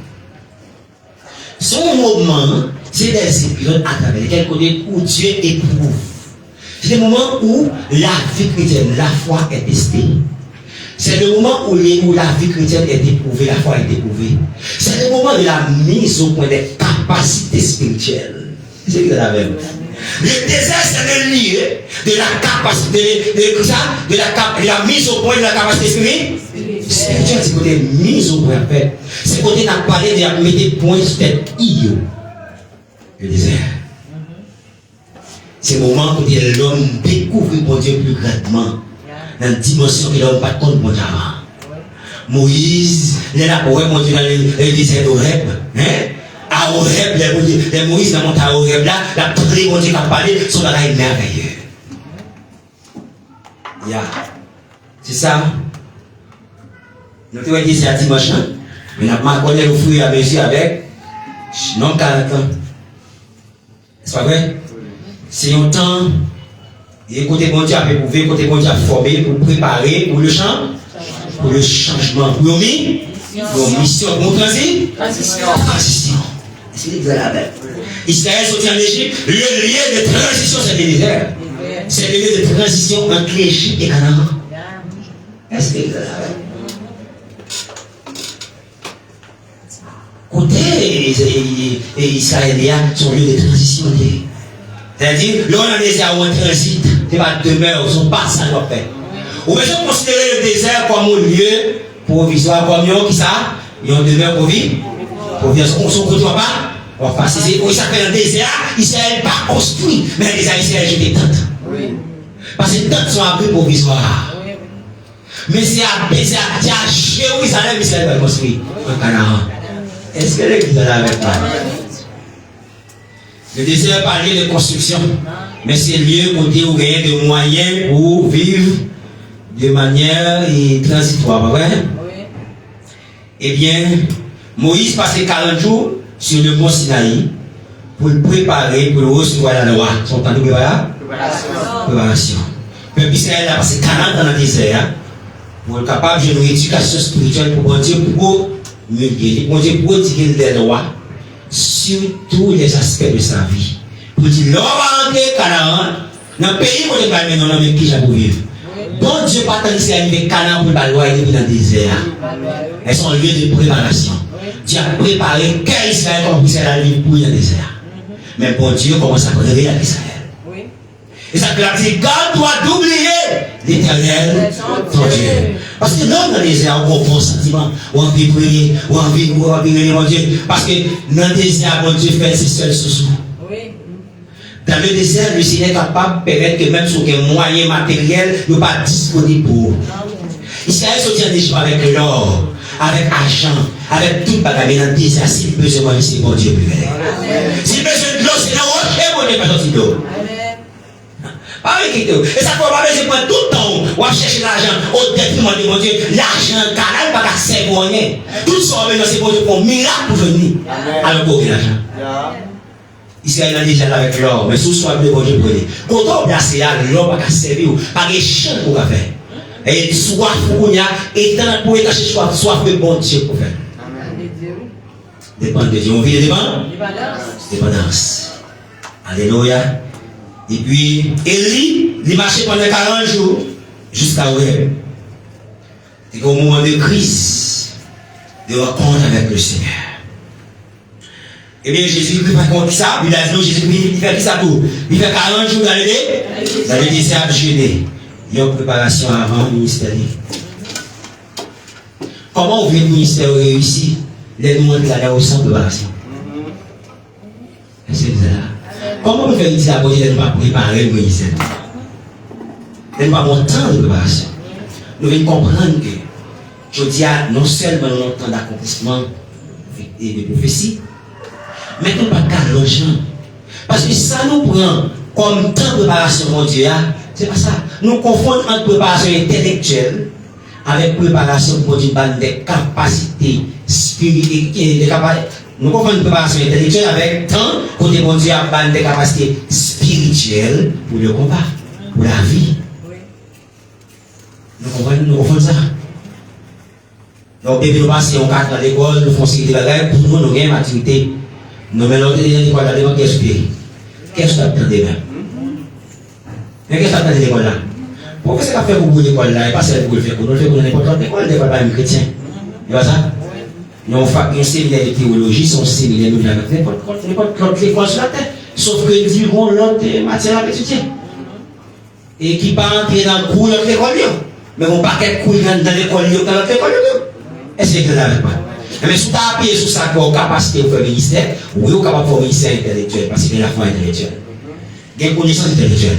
Son moment, c'est des épisodes à travers lesquels où Dieu éprouve. C'est le moment où la vie chrétienne, la foi est testée. C'est le moment où la vie chrétienne est éprouvée, la foi est éprouvée. C'est le moment de la mise au point des capacités spirituelles. C'est que la même. Le désert, c'est le lieu de la capacité, de la mise au point de la capacité spirituelle. C'est côté mise au point. C'est côté n'a parlé de mettre des points sur tête io. Le désert. C'est le moment où l'homme découvre mon Dieu plus grandement. Dans une dimension qu'il n'a pas de compte mon Dieu avant. Moïse, il est là pour mon Dieu dans le désert d'Oreb. À Horeb, les Moïse dans montagne à Horeb là, la très bon Dieu qui a parlé, son bagage merveilleux. C'est ça. Nous avons dit c'est à dimanche, mais nous avons connu le fruit à mesure avec non 40 ans. C'est pas vrai? C'est un temps, et côté bon Dieu a éprouvé, côté bon Dieu a formé pour préparer pour le changement, pour une mission, pour transition. C'est la même. Israël sortit en Égypte, le lieu de transition, c'est le désert. C'est le lieu de transition entre l'Égypte et Canaan. Est-ce que vous avez la même? Côté israélien, son lieu de transition. C'est-à-dire, là, on a le désert où on transite, c'est pas demeure, son passage à faire. Ou bien, on considère le désert comme un lieu provisoire, comme qui ça? Il y a une demeure pour vivre. Pour vivre, on ne se pas. Enfin, c'est pour ça que le désert, Israël n'est pas construit, mais le désert, Israël, j'ai des tentes. Parce que les tentes sont abris provisoires. Mais c'est à Jérusalem, Israël va construire. En Canaan. Est-ce que l'église est là avec moi? Le désert parlait de construction, mais c'est le lieu où il y a des moyens pour vivre de manière transitoire, pas vrai? Eh bien, Moïse passait 40 jours sur le mont Sinaï pour le préparer, pour le recevoir la loi. Son temps de préparation. Le peuple Israël a passé 40 ans dans le désert pour être capable de une éducation spirituelle pour Dieu, pour mieux guérir, pour Dieu, pour éduquer les lois sur tous les aspects de sa vie. Pour dire, l'homme va rentrer Canaan, dans le pays où il va mener, dans le qui j'ai pour vivre. Bon Dieu, pas tant qu'il arrivé Canaan pour la loi, il est dans le désert. Elles sont un lieu de préparation. Dieu a préparé quel Israël comme Israël a vivre pour le désert. Mais bon Dieu commence à révéler à Israël. Et ça veut dire, garde-toi d'oublier l'Éternel, ton Dieu. Parce que non, dans le désert, on comprend sentiment, on a envie de prier, on a envie de prier mon Dieu. Parce que dans le désert, mon Dieu fait ses seuls sous. Dans le désert, le Seigneur est capable de permettre que même sur des moyens matériels, il n'est pas disponible pour. Israël sortit en Égypte avec l'or, avec l'argent, avec tout le bagage. Dans le désert, s'il besoin de c'est mon Dieu plus vrai. S'il besoin de l'eau, c'est dans le rocher, mon Dieu, pas sorti d'eau. Pas avec qui et ça ne peut pas besoin tout le temps. On va chercher l'argent au détriment de mon Dieu. L'argent, canal, pas qu'à servir rien. Tout ça, c'est pour Dieu, pour miracle pour venir. Alors, pour l'argent. Israël a déjà avec l'or, mais sous soi, le bon Dieu prenez. Quand on place l'or, pas qu'à servir, pas qu'à champ pour faire. Et soif pour y a, et pour y cacher soif de bon Dieu pour faire. Dépend de Dieu. On vit de dépendance. Alléluia. Et puis, Élie, il marchait pendant 40 jours jusqu'à Horeb. C'est au moment de crise, de rencontre avec le Seigneur. Eh bien, Jésus ne fait pas comme ça. Il a dit non, Jésus il fait qui ça tout? Il fait 40 jours dans le désert à jeûner. Il y a une préparation avant le ministère. Comment vous voulez le ministère réussir? Les mots de la au sans préparation. C'est ça. Comment vous faites dire à Dieu de ne pas préparer le ministère? De ne pas avoir temps de préparation. Nous devons comprendre que je dis non seulement nous temps d'accomplissement et de prophétie, mais nous ne pas de l'argent. Parce que ça nous prend comme temps de préparation, mon Dieu, c'est pas ça. Nous confondons entre préparation intellectuelle avec préparation pour des capacités spirituelles. Nous confondons préparation intellectuelle avec temps pour des capacités spirituelles pour le combat, pour la vie. Nous confondons ça. Donc, depuis nous passons 4 ans à l'école, nous faisons des bagages, pour nous, nous avons une maturité. Nous mettons l'école à l'école, qu'est-ce que qu'est-ce que tu attends même? Mais qu'est-ce que tu attends de l'école là? Pourquoi c'est qu'on fait pour l'école là? Et pas celle pour le faire pour nous, le fait pour n'importe quelle école, l'école pas un chrétien. Tu vois ça? Nous avons fait un séminaire de théologie, son séminaire de n'importe l'école sur la terre. Sauf que ils diront l'autre matière à étudier. Et qui pas entrer dans le cours de l'école, mais on pas qu'être cours dans l'école, dans l'autre école. Est-ce que vous n'avez pas? Mais si tu as appuyé sur ça pour capacité pour faire ministère, oui, vous capable de faire ministère intellectuel, parce qu'il y a la foi intellectuelle. Il y a une connaissance intellectuelle.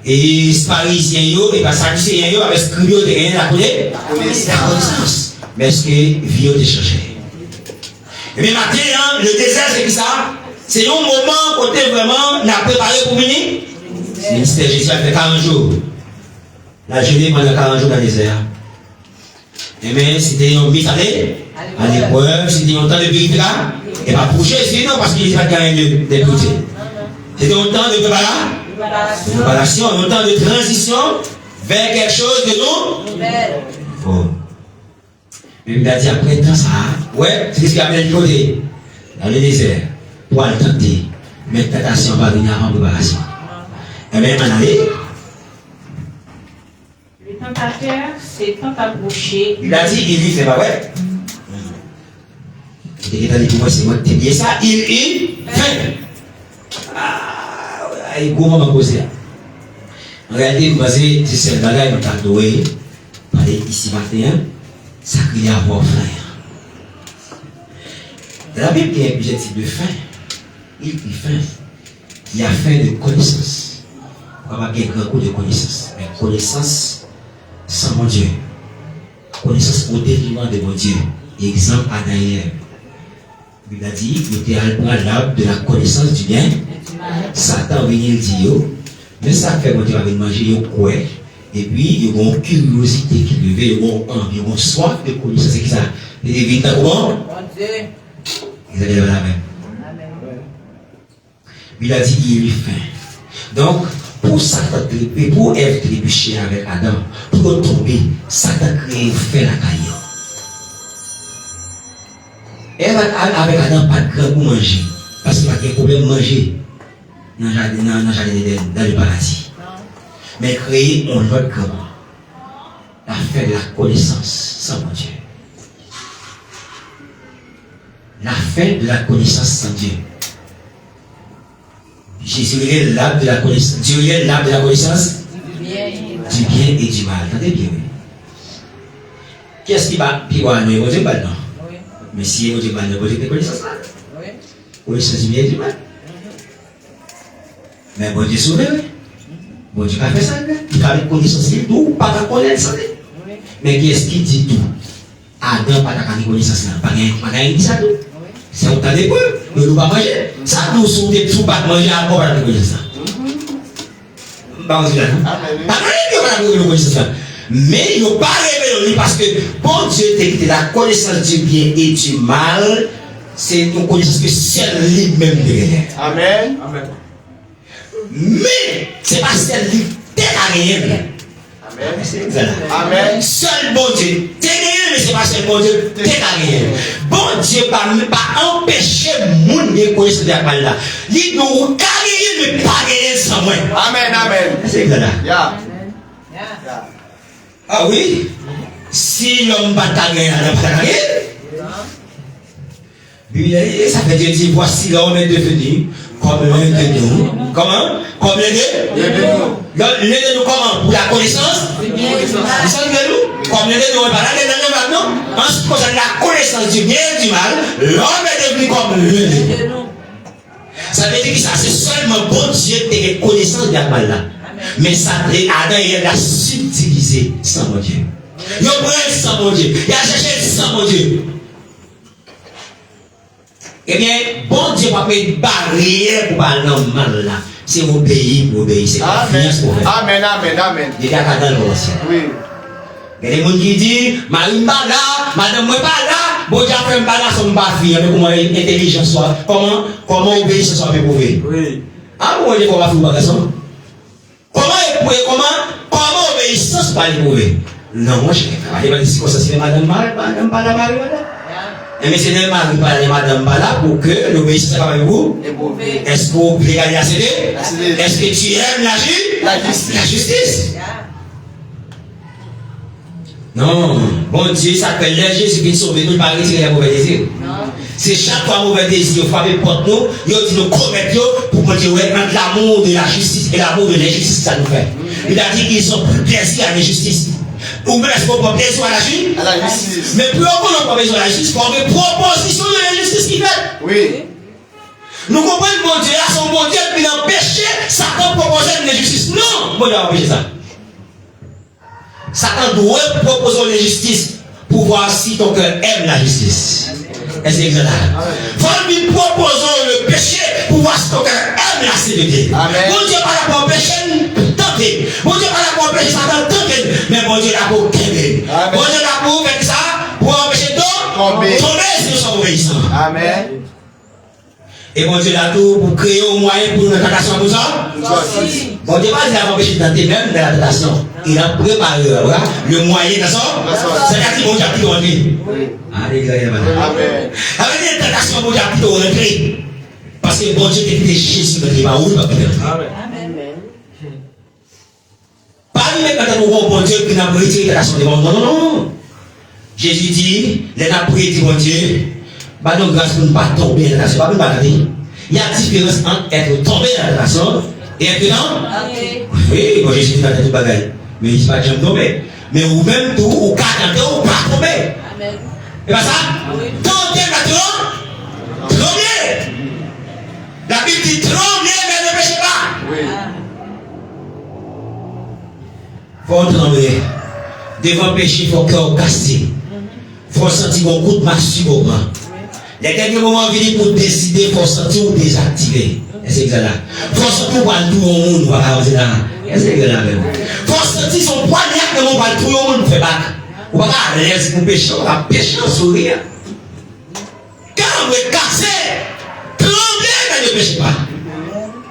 Et les Parisiens et les Sadducéens avec ce que vous avez la connaissance. Mais est-ce que vie de chercher? Et bien maintenant, le désert, c'est qui ça? C'est un moment où tu vraiment n'a préparé pour venir. Le ministère Jésus a fait 40 jours. La journée pendant 40 jours dans le désert. Et bien, c'était une mise à l'épreuve, c'était un temps de vérité là. Et pas pour Jésus, non, parce qu'il n'est pas gagné de vérité. C'était un temps de préparation, un temps de transition vers quelque chose de nous. Mais il a dit après tant ça, ouais, c'est ce qu'il a fait côté dans le désert, pour le tenter. Mais la tentation va venir en préparation. Et bien, en aller. Le tentateur s'est tant approché. Il a dit, il dit, c'est pas vrai. Il a dit, pour moi, c'est moi qui t'ai dit ça. Il fait. Ah, il comment m'a posé. En réalité, vous voyez, c'est ce bagage que nous avons doué. Parler ici matin, ça crée avoir faim. La Bible, il y a plusieurs types de faim. Il faim. Il y a faim de connaissance. On va avoir un grand coup de connaissance. Mais connaissance sans mon Dieu. Connaissance au détriment de mon Dieu. Exemple à Daniel. Il a dit, il était à l'arbre de la connaissance du bien. Satan vient le dire, mais ça fait mon Dieu va manger, il quoi. Et puis, il y a une curiosité qui levait, il y a environ soif de connaissance. C'est qui ça? Il est vite comment? Ils avaient la même. Il a dit, il est faim. Donc, pour Satan, pour Ève trébucher avec Adam, pour tomber, Satan crée fait la caille. Ève avec Adam, pas de grand pour manger. Parce qu'il n'y a pas de problème de manger dans le paradis. Mais créer un autre grand. La fait de la connaissance sans mon Dieu. La fin de la connaissance sans Dieu. Jésus est l'arbre de la connaissance. Dieu est l'arbre de la connaissance du bien et du mal. Attendez bien, oui. Qu'est-ce qui va pire nous? Vous dites pas non. Mais si vous dites pas non, vous dites connaissance là. Connaissance du bien et du mal. Mais bon Dieu sauvé, oui. Bon Dieu a fait ça, il a une connaissance de tout, pas de connaissance. Mais qui est-ce qui dit tout? Adam pas de connaissance là, pas de dit ça tout. C'est un temps de peu, nous ne pouvons pas manger. Ça nous sommes des tout pas manger à quoi de connaissance ça. Pas de connaissance. Mais il n'a pas révélé parce que bon Dieu t'a quitté la connaissance du bien et du mal, c'est une connaissance que seul lui-même derrière. Amen. Mais c'est pas celle qui est réelle. Amen. Amen. Seul bon Dieu, t'es réel mais c'est parce que bon Dieu t'es carré. Bon Dieu pas empêcher moun de connaître de la là. Il nous carré mais pas gagner sans moi. Amen, amen. C'est exact. Yeah. Ah oui. Si l'homme pas gagner, il pas gagner. Ça fait Dieu dit voici l'homme est devenu comme l'un de nous. Comment? Comme l'un de nous. L'un de nous comment? Pour la connaissance? Comme l'un de nous. Comme l'un de nous. Maintenant, en ce qui concerne la connaissance du bien et du mal, l'homme est devenu comme l'un de nous. Ça veut dire que ça, c'est seulement bon Dieu qui a connaissance de la mal là. Mais ça, Adam, il a subtilisé sans mon Dieu. Il a pris sans mon Dieu. Il a cherché sans mon Dieu. Eh bien, bon Dieu va mettre une barrière pour parler dans le mal là. C'est obéir pour obéir. C'est confiance pour faire. Amen, amen, amen. Il y a qu'à dans l'ancien. Oui. Il y a des gens qui disent, Marie pas là, madame moi pas là, bon Dieu a fait un pas là, son pas fille, mais comment intelligence soit, comment obéir ce soit prouvé. Oui. Ah, bon Dieu, comment faire un garçon? Comment obéissance pas prouvé? Non, moi je ne vais pas dire si ça c'est madame pas là, Marie pas là. Mais c'est le mari parler madame Bala pour que l'obéissance soit avec vous. Est-ce que vous pouvez gagner la CD? Est-ce que tu aimes la justice? Non. Bon Dieu s'appelle le Jésus qui sauve nous par retirer les mauvais désirs. C'est chaque fois mauvais désir, il faut frapper porte nous, il dit nous commettre pour qu'on dise ouais, entre l'amour de la justice et l'amour de l'injustice, ça nous fait. Il a dit qu'ils ont plus plaisir à l'injustice. Ou même est-ce qu'on peut plaisir à la justice? Mais plus on peut plaisir à la justice, on a une proposition de la justice qui fait. Oui. Nous comprenons que mon Dieu a son bon Dieu qui a empêché Satan de proposer une justice. Non, bon Dieu a empêché ça. Satan doit proposer une justice pour voir si ton cœur aime la justice. Est-ce que c'est exact? Faut lui proposer le péché pour voir si ton cœur aime la sécurité. Mon Dieu pas là pour empêcher tenter. Mon Dieu pas là pour empêcher Satan de tenter. Mais mon Dieu là pour gagner. Mon Dieu là pour faire ça, pour empêcher tomber si nous sommes obéissants. Amen. Et mon Dieu là tout pour créer un moyen pour une tentation pour ça. Bon Dieu pas dit à empêcher de tenter même de la tentation. Il a préparé le moyen de ça. C'est-à-dire que mon Dieu a pris en vie. Amen. Avec des tentations, mon Dieu a pris en retrait. Parce que bon Dieu était Jésus de l'Éva. Amen. Pas lui quand on voit bon Dieu qui n'a pas retiré la tentation devant. Non, non, non. Jésus dit, les n'a prié dit bon Dieu, bah donc grâce pour ne pas tomber dans la tentation. Pas pour ne pas tomber. Il y a une différence entre être tombé dans la tentation et être dans. Oui, bon Jésus fait tout bagaille. Mais il ne pas jamais tomber. Mais ou même tout, ou pas ou pas tomber. Amen. Et pas ça? Tomber maintenant, trembler. La Bible dit trembler, mais ne péchez pas. Oui. Faut trembler. Devant le péché, il faut cœur cassé. Il faut sentir un coup de masse sur le moment. Les derniers moments viennent pour décider, il faut sentir ou désactiver. Est-ce que c'est là? Il faut sentir pour tout le monde, on va avancer là. Est-ce que c'est là même? Il faut sentir son poignard que l'on va tout le monde fait battre. On va pas à l'aise pour pécher, on va pécher en sourire. Quand on est cassé, trembler, mais ne péchez pas.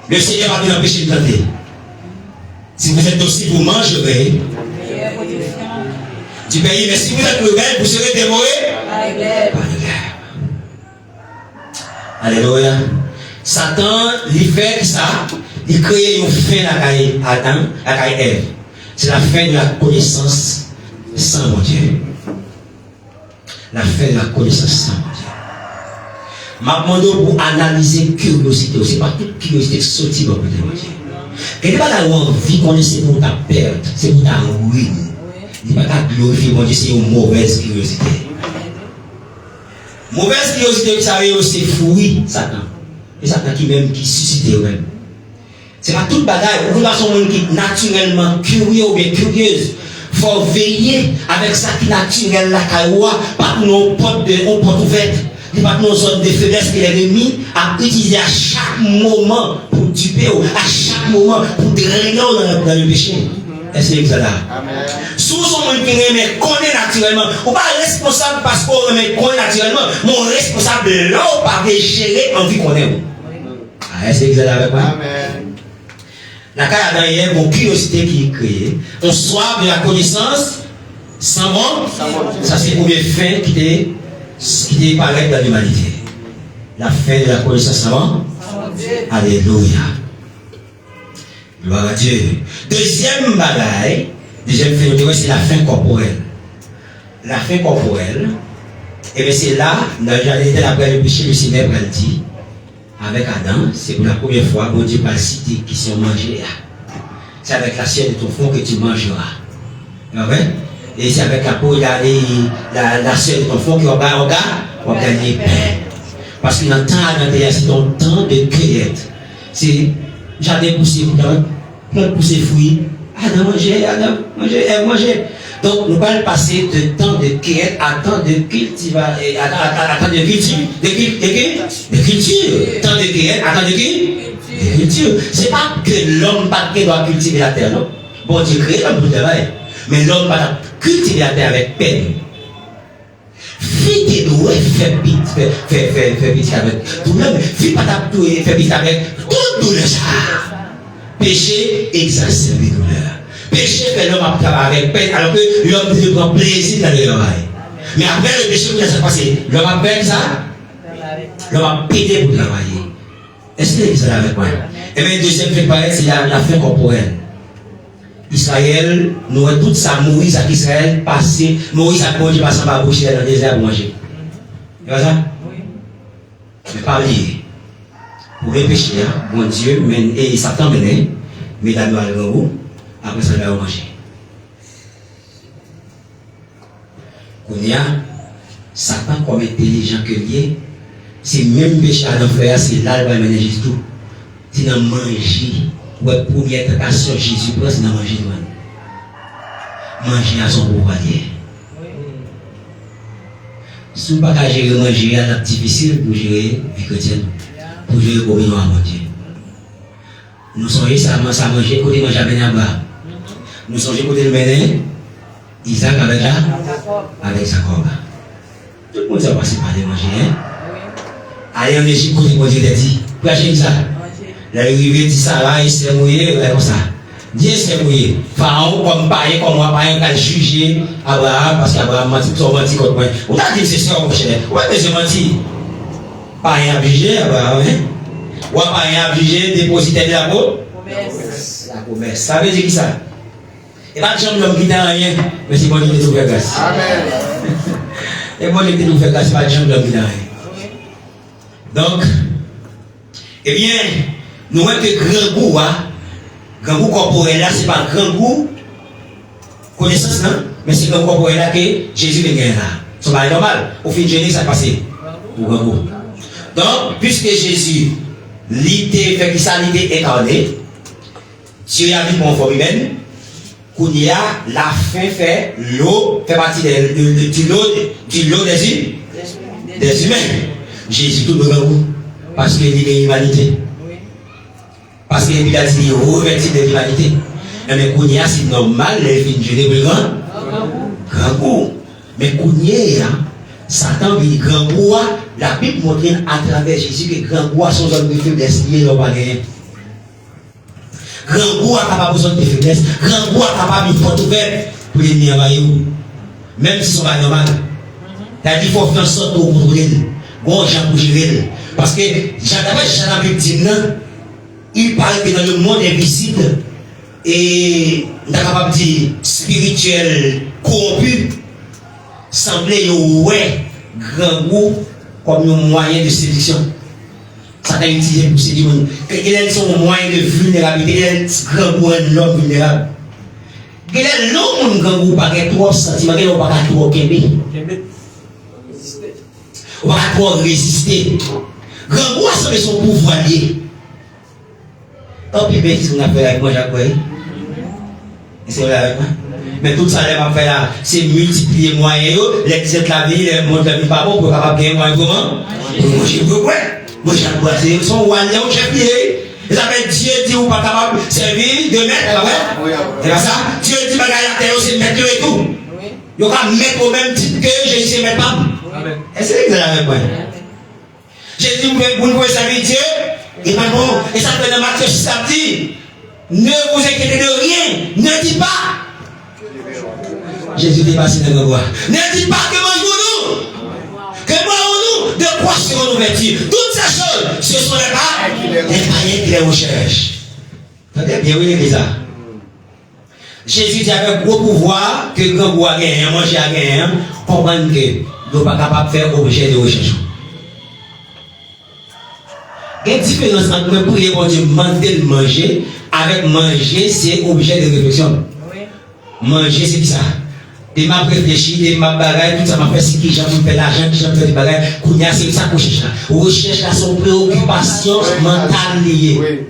Le Seigneur va vous empêcher de tenter. Si vous êtes aussi, vous mangerez du pays, mais si vous êtes rebelle, vous serez dévorés par les glaives. Alléluia. Satan, il fait ça, il crée une fin à Adam, à Ève. C'est la fin de la connaissance sans mon Dieu. La fin de la connaissance sans mon Dieu. Ma demande pour analyser curiosité, c'est pas toute curiosité qui sortit de mon Dieu. Et n'est pas la envie qu'on essaie pour ta perte, c'est pour ta ruine. Il n'est pas ta glorifier mon Dieu, c'est une mauvaise curiosité. Mauvaise curiosité, ça veut aussi fruit, Satan. Et Satan qui même qui suscite eux-mêmes. C'est pas toute bagaille. Vous avez un monde qui est naturellement curieux ou bien curieuse. Il faut veiller avec ça qui est naturel, la cailloua, pas pour nos portes ouvertes. Il n'y a pas nos zones de faiblesse que l'ennemi a utilisé à chaque moment pour duper, à chaque moment pour drainer dans le péché. Est-ce que vous êtes là? Sous son monde qui remet connaît naturellement, ou pas responsable parce qu'on remet connaît naturellement, mon responsable là, ou pas gérer envie qu'on aime. Est-ce que vous êtes là avec moi? Amen. La carrière derrière, mon curiosité qui est créée, on soif de la connaissance Sans monde, ça c'est le premier fin qui était pareil dans l'humanité. La fin de la connaissance sans. Alléluia. Gloire à Dieu. Deuxième bagaille, deuxième phénomène, c'est la fin corporelle. La fin corporelle, et bien c'est là, dans le jardin d'Éden, après le péché, le Seigneur a dit, avec Adam, c'est pour la première fois, bon Dieu va citer qui sont mangés. C'est avec la chair de ton fond que tu mangeras. Et c'est avec la peau, la chair de ton fond qui va gagner pain. Parce que dans le temps, c'est ton temps de cueillette. C'est jardin poussé, plein de poussé fruits. Adam manger. Donc, nous allons passer de temps de cueillette à temps de culture. Temps de culture. Temps de cueillette à temps de culture. Ce n'est pas que l'homme doit cultiver la terre, non? Bon Dieu crée l'homme pour travailler. Mais l'homme va cultiver la terre avec peine. Fille qui doit faire pitié avec tout le monde. Fille pas faire pitié avec toute douleur. Péché exacerbe la douleur. Péché fait l'homme à travailler avec peine, alors que l'homme prend plaisir dans le travail. Mais après le péché, vous avez passé. L'homme a peine ça. L'homme a pédé pour travailler. Est-ce que vous êtes avec moi? Et bien, deuxième fait pareil, c'est la fin corporelle. Israël, nous avons tout ça, Moïse à Israël, passé, Moïse a conduit par sa bouche dans le désert pour manger. C'est pas ça? Oui. Mais pas lié. Pour les péchés, mon Dieu, et Satan menait, mais dans le haut, après ça, il va manger. Qu'on y a, Satan comme intelligent que lié, c'est même péché à l'enfer, c'est là qu'il va mener Jésus tout. C'est dans manger. Ouais, première tentation, Jésus prend, c'est dans manger. Manger à son pouvoir. Si vous ne pouvez pas gérer manger, c'est difficile pour gérer la vie chrétienne, pour gérer le communion à mon Dieu. Nous sommes ça manger, côté manger à bas. Nous sommes côté le mener, Isaac avec Jacob. Tout le monde s'est passé par les manger. Allez en Égypte, côté mon Dieu l'a dit. Pour acheter ça. La rivière dit Sarah, il s'est mouillé, comme ça. Dieu s'est mouillé. Pharaon, comme païen, comme moi, païen, qui a jugé Abraham, parce qu'Abraham m'a dit, tu as menti contre moi. On a dit, c'est ça, mon cher. Ouais, mais j'ai menti. Païen a jugé Abraham, hein? Ouais, païen a jugé, dépositaire de la promesse. La promesse. Ça veut dire qui ça? Et pas de gens l'homme qui n'a rien, mais c'est bon, il est tout fait grâce. Amen. Et bon, il est tout fait grâce, pas de gens l'homme qui n'a rien. Donc, eh bien, nous voyons que grand goût corporel là, c'est pas grand goût connaissance, non? Mais c'est grand goût corporel là que Jésus vient gagner là. C'est pas normal. Au fin de journée, ça passe pour grand goût. Donc, puisque Jésus, l'idée fait qu'il s'est incarné, Dieu a mis pour forme humaine, qu'on y a la fin fait l'eau, fait partie du lot des humains. Jésus tout le grand goût. Parce qu'il est l'humanité. Parce qu'il a dit revêtu de l'humanité. Mais Kounia, c'est normal, les filles de grand goût. Mais Kounia, Satan dit grand goût, la Bible montre à travers Jésus que grand goût sont hommes de faiblesse liés dans le bagage. Grand goût a pas besoin de faiblesse. Grand goût a pas de porte ouverte pour les venir à vous. Même si ce n'est pas normal. C'est-à-dire qu'il faut faire en sorte pour contrôler. Bon, Jean pour gérer. Parce que Jean victime, il parle que dans le monde invisible et on est capable de dire spirituel corrompu, semblait ouais grand goût comme un moyen de séduction. Ça t'a utilisé pour séduire. Quel est son moyen de vulnérabilité? Quel est grand goût de l'homme vulnérable? Quel est l'homme grand goût par trop sentiment? Quel est pas trop kébé? On va pouvoir résister. Grand goût a son pouvoir lié. Tant pis, mais qu'est-ce qu'on a fait avec moi, Jacques? C'est vrai avec moi. Mais tout ça, on va faire là, c'est multiplier les moyens, les dizaines de la vie, les mondes de la vie, pas bon pour capable gagner moyen comment? Moi, je veux, ouais. Moi, j'ai son roi, chef lié. Ils appellent Dieu, dit ou pas capable de servir, de mettre, ouais. C'est pas ça? Dieu dit, bagaille à terre, c'est mettre et tout. Il y aura mettre au même titre que Jésus, c'est mettre pas. Est-ce que vous êtes avec moi? Jésus, vous pouvez servir Dieu, et pas bon. Et ça fait dans Matthieu 6, ça dit, ne vous inquiétez de rien, ne dites pas. Jésus est passé dans le bois. Ne dites pas que mange-nous. Que mange-nous. De quoi serons-nous vêtus? Toutes ces choses, ce sont les païens qui les recherchent. Attendez bien, oui, l'église. Jésus dit avec gros pouvoir que grand bois a gagné, manger a gagné, comprendre que nous ne sommes pas capables de faire objet de recherche. Il y a une différence entre prier pour Dieu, demander de manger, avec manger, c'est objet de réflexion. Manger, c'est qui ça? Et m'a réfléchi, et m'a bagaille, tout ça m'a fait ce qui j'aime faire l'argent, qui j'aime faire des bagailles, kounya c'est ça qu'on cherche là. Recherche là son préoccupation mentale liée.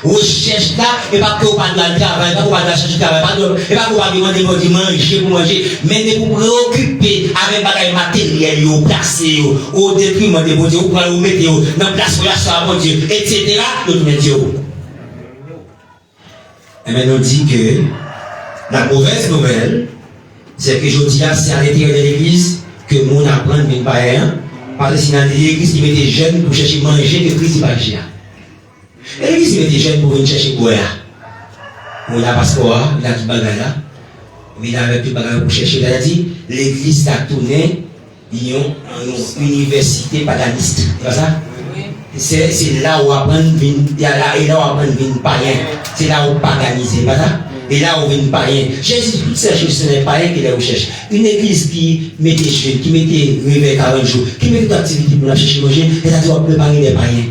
Recherche là, et pas que vous pas de la travail, pas que vous pas de la chercher travail, et pas que vous pas demander pour manger pour manger, mais de vous préoccuper avec bagaille matériel, ou placer, au détriment de bon Dieu, ou prendre, ou mettre, dans place pour la soirée, bon Dieu, etc. Nous mettons Dieu. Et maintenant, on dit que la mauvaise nouvelle, c'est que je dis là, c'est à l'intérieur de l'église que mon apprend de ne pas rien. Parce que c'est dans l'église qui met des jeunes pour chercher manger que Christ va chercher. L'église qui met des jeunes pour venir chercher boire. On a passeport, il a tout bagage là. Mais il a tout bagage pour chercher. Il a dit, l'église a tourné, ils ont une université paganiste. C'est pas ça? C'est là où on apprend une païen. C'est là où on paganise. C'est pas ça? Et là, on vient pas rien. Jésus, toutes ces choses, ce n'est pas rien qu'il recherche. Une église qui met des jeunes, qui met des réveils 40 jours, qui met toute activité pour la chercher manger, et ça doit préparer des païens.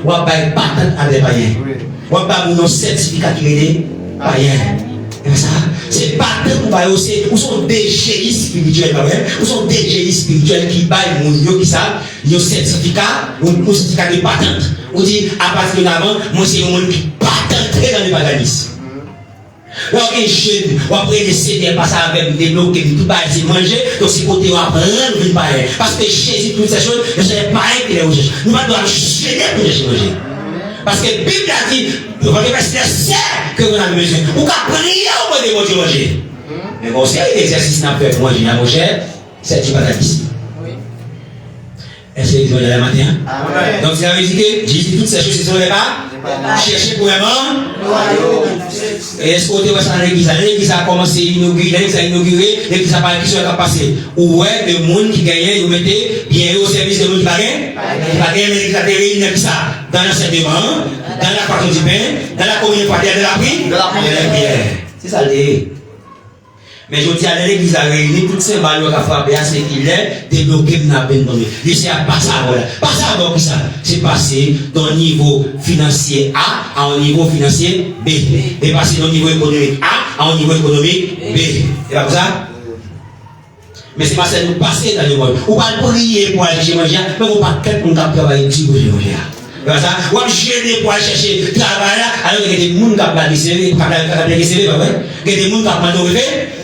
On va pas patente à des païens. On va pas nous certificat qui est des païens. C'est pas tant pour bailler aussi, ou sont des génies spirituels, ou sont des génies spirituels qui baillent mon yo qui savent, yo certificat, ou certificat de patente. On dit, à partir de l'avant, moi c'est un monde qui patenterait dans le paganisme. Alors que jeune, ou après les CD, passe avec des blocs, tout bas, c'est manger, donc c'est côté ou apprendre une pareille. Parce que Jésus, toutes ces choses, ne sont pas pareilles que les recherches. Nous ne devons pas gêner pour chercher manger. Parce que la Bible a dit, le c'est que vous avez besoin. Ou qu'à prier au moins de manger. Mais bon, c'est l'exercice n'a pas fait manger à manger, c'est du paganisme. Est-ce que vous avez la matin? Donc, ça veut dire que Jésus, toutes ces choses, ce ne sont pas chercher pour un et est-ce que vous avez l'église a commencé à inaugurer, l'église a parlé qui soit passé. Ou ouais, le monde qui gagnait, vous mettez bien au service de monde qui gagne, mais l'église a réuni dans l'enseignement, dans la partie du pain, dans la communion de la prière. C'est ça le. Mais je dis à l'église a réuni toutes ces valeurs à frapper à ce qu'il est débloqué dans la peine nommée. Laissez à passer à voilà. Passer à donc ça. C'est passé d'un niveau financier A à un niveau financier B. Et passer d'un niveau économique A à un niveau économique B. C'est pas ça? Mais c'est pas ça de passer dans le monde. On va prier pour aller chez manger, mais on va pas peut-être qu'on travailler dessus pour manger. C'est ça? On va gêner pour aller chercher travail alors qu'il y a des gens qui ont pas de CV, il y a des gens qui ont pas de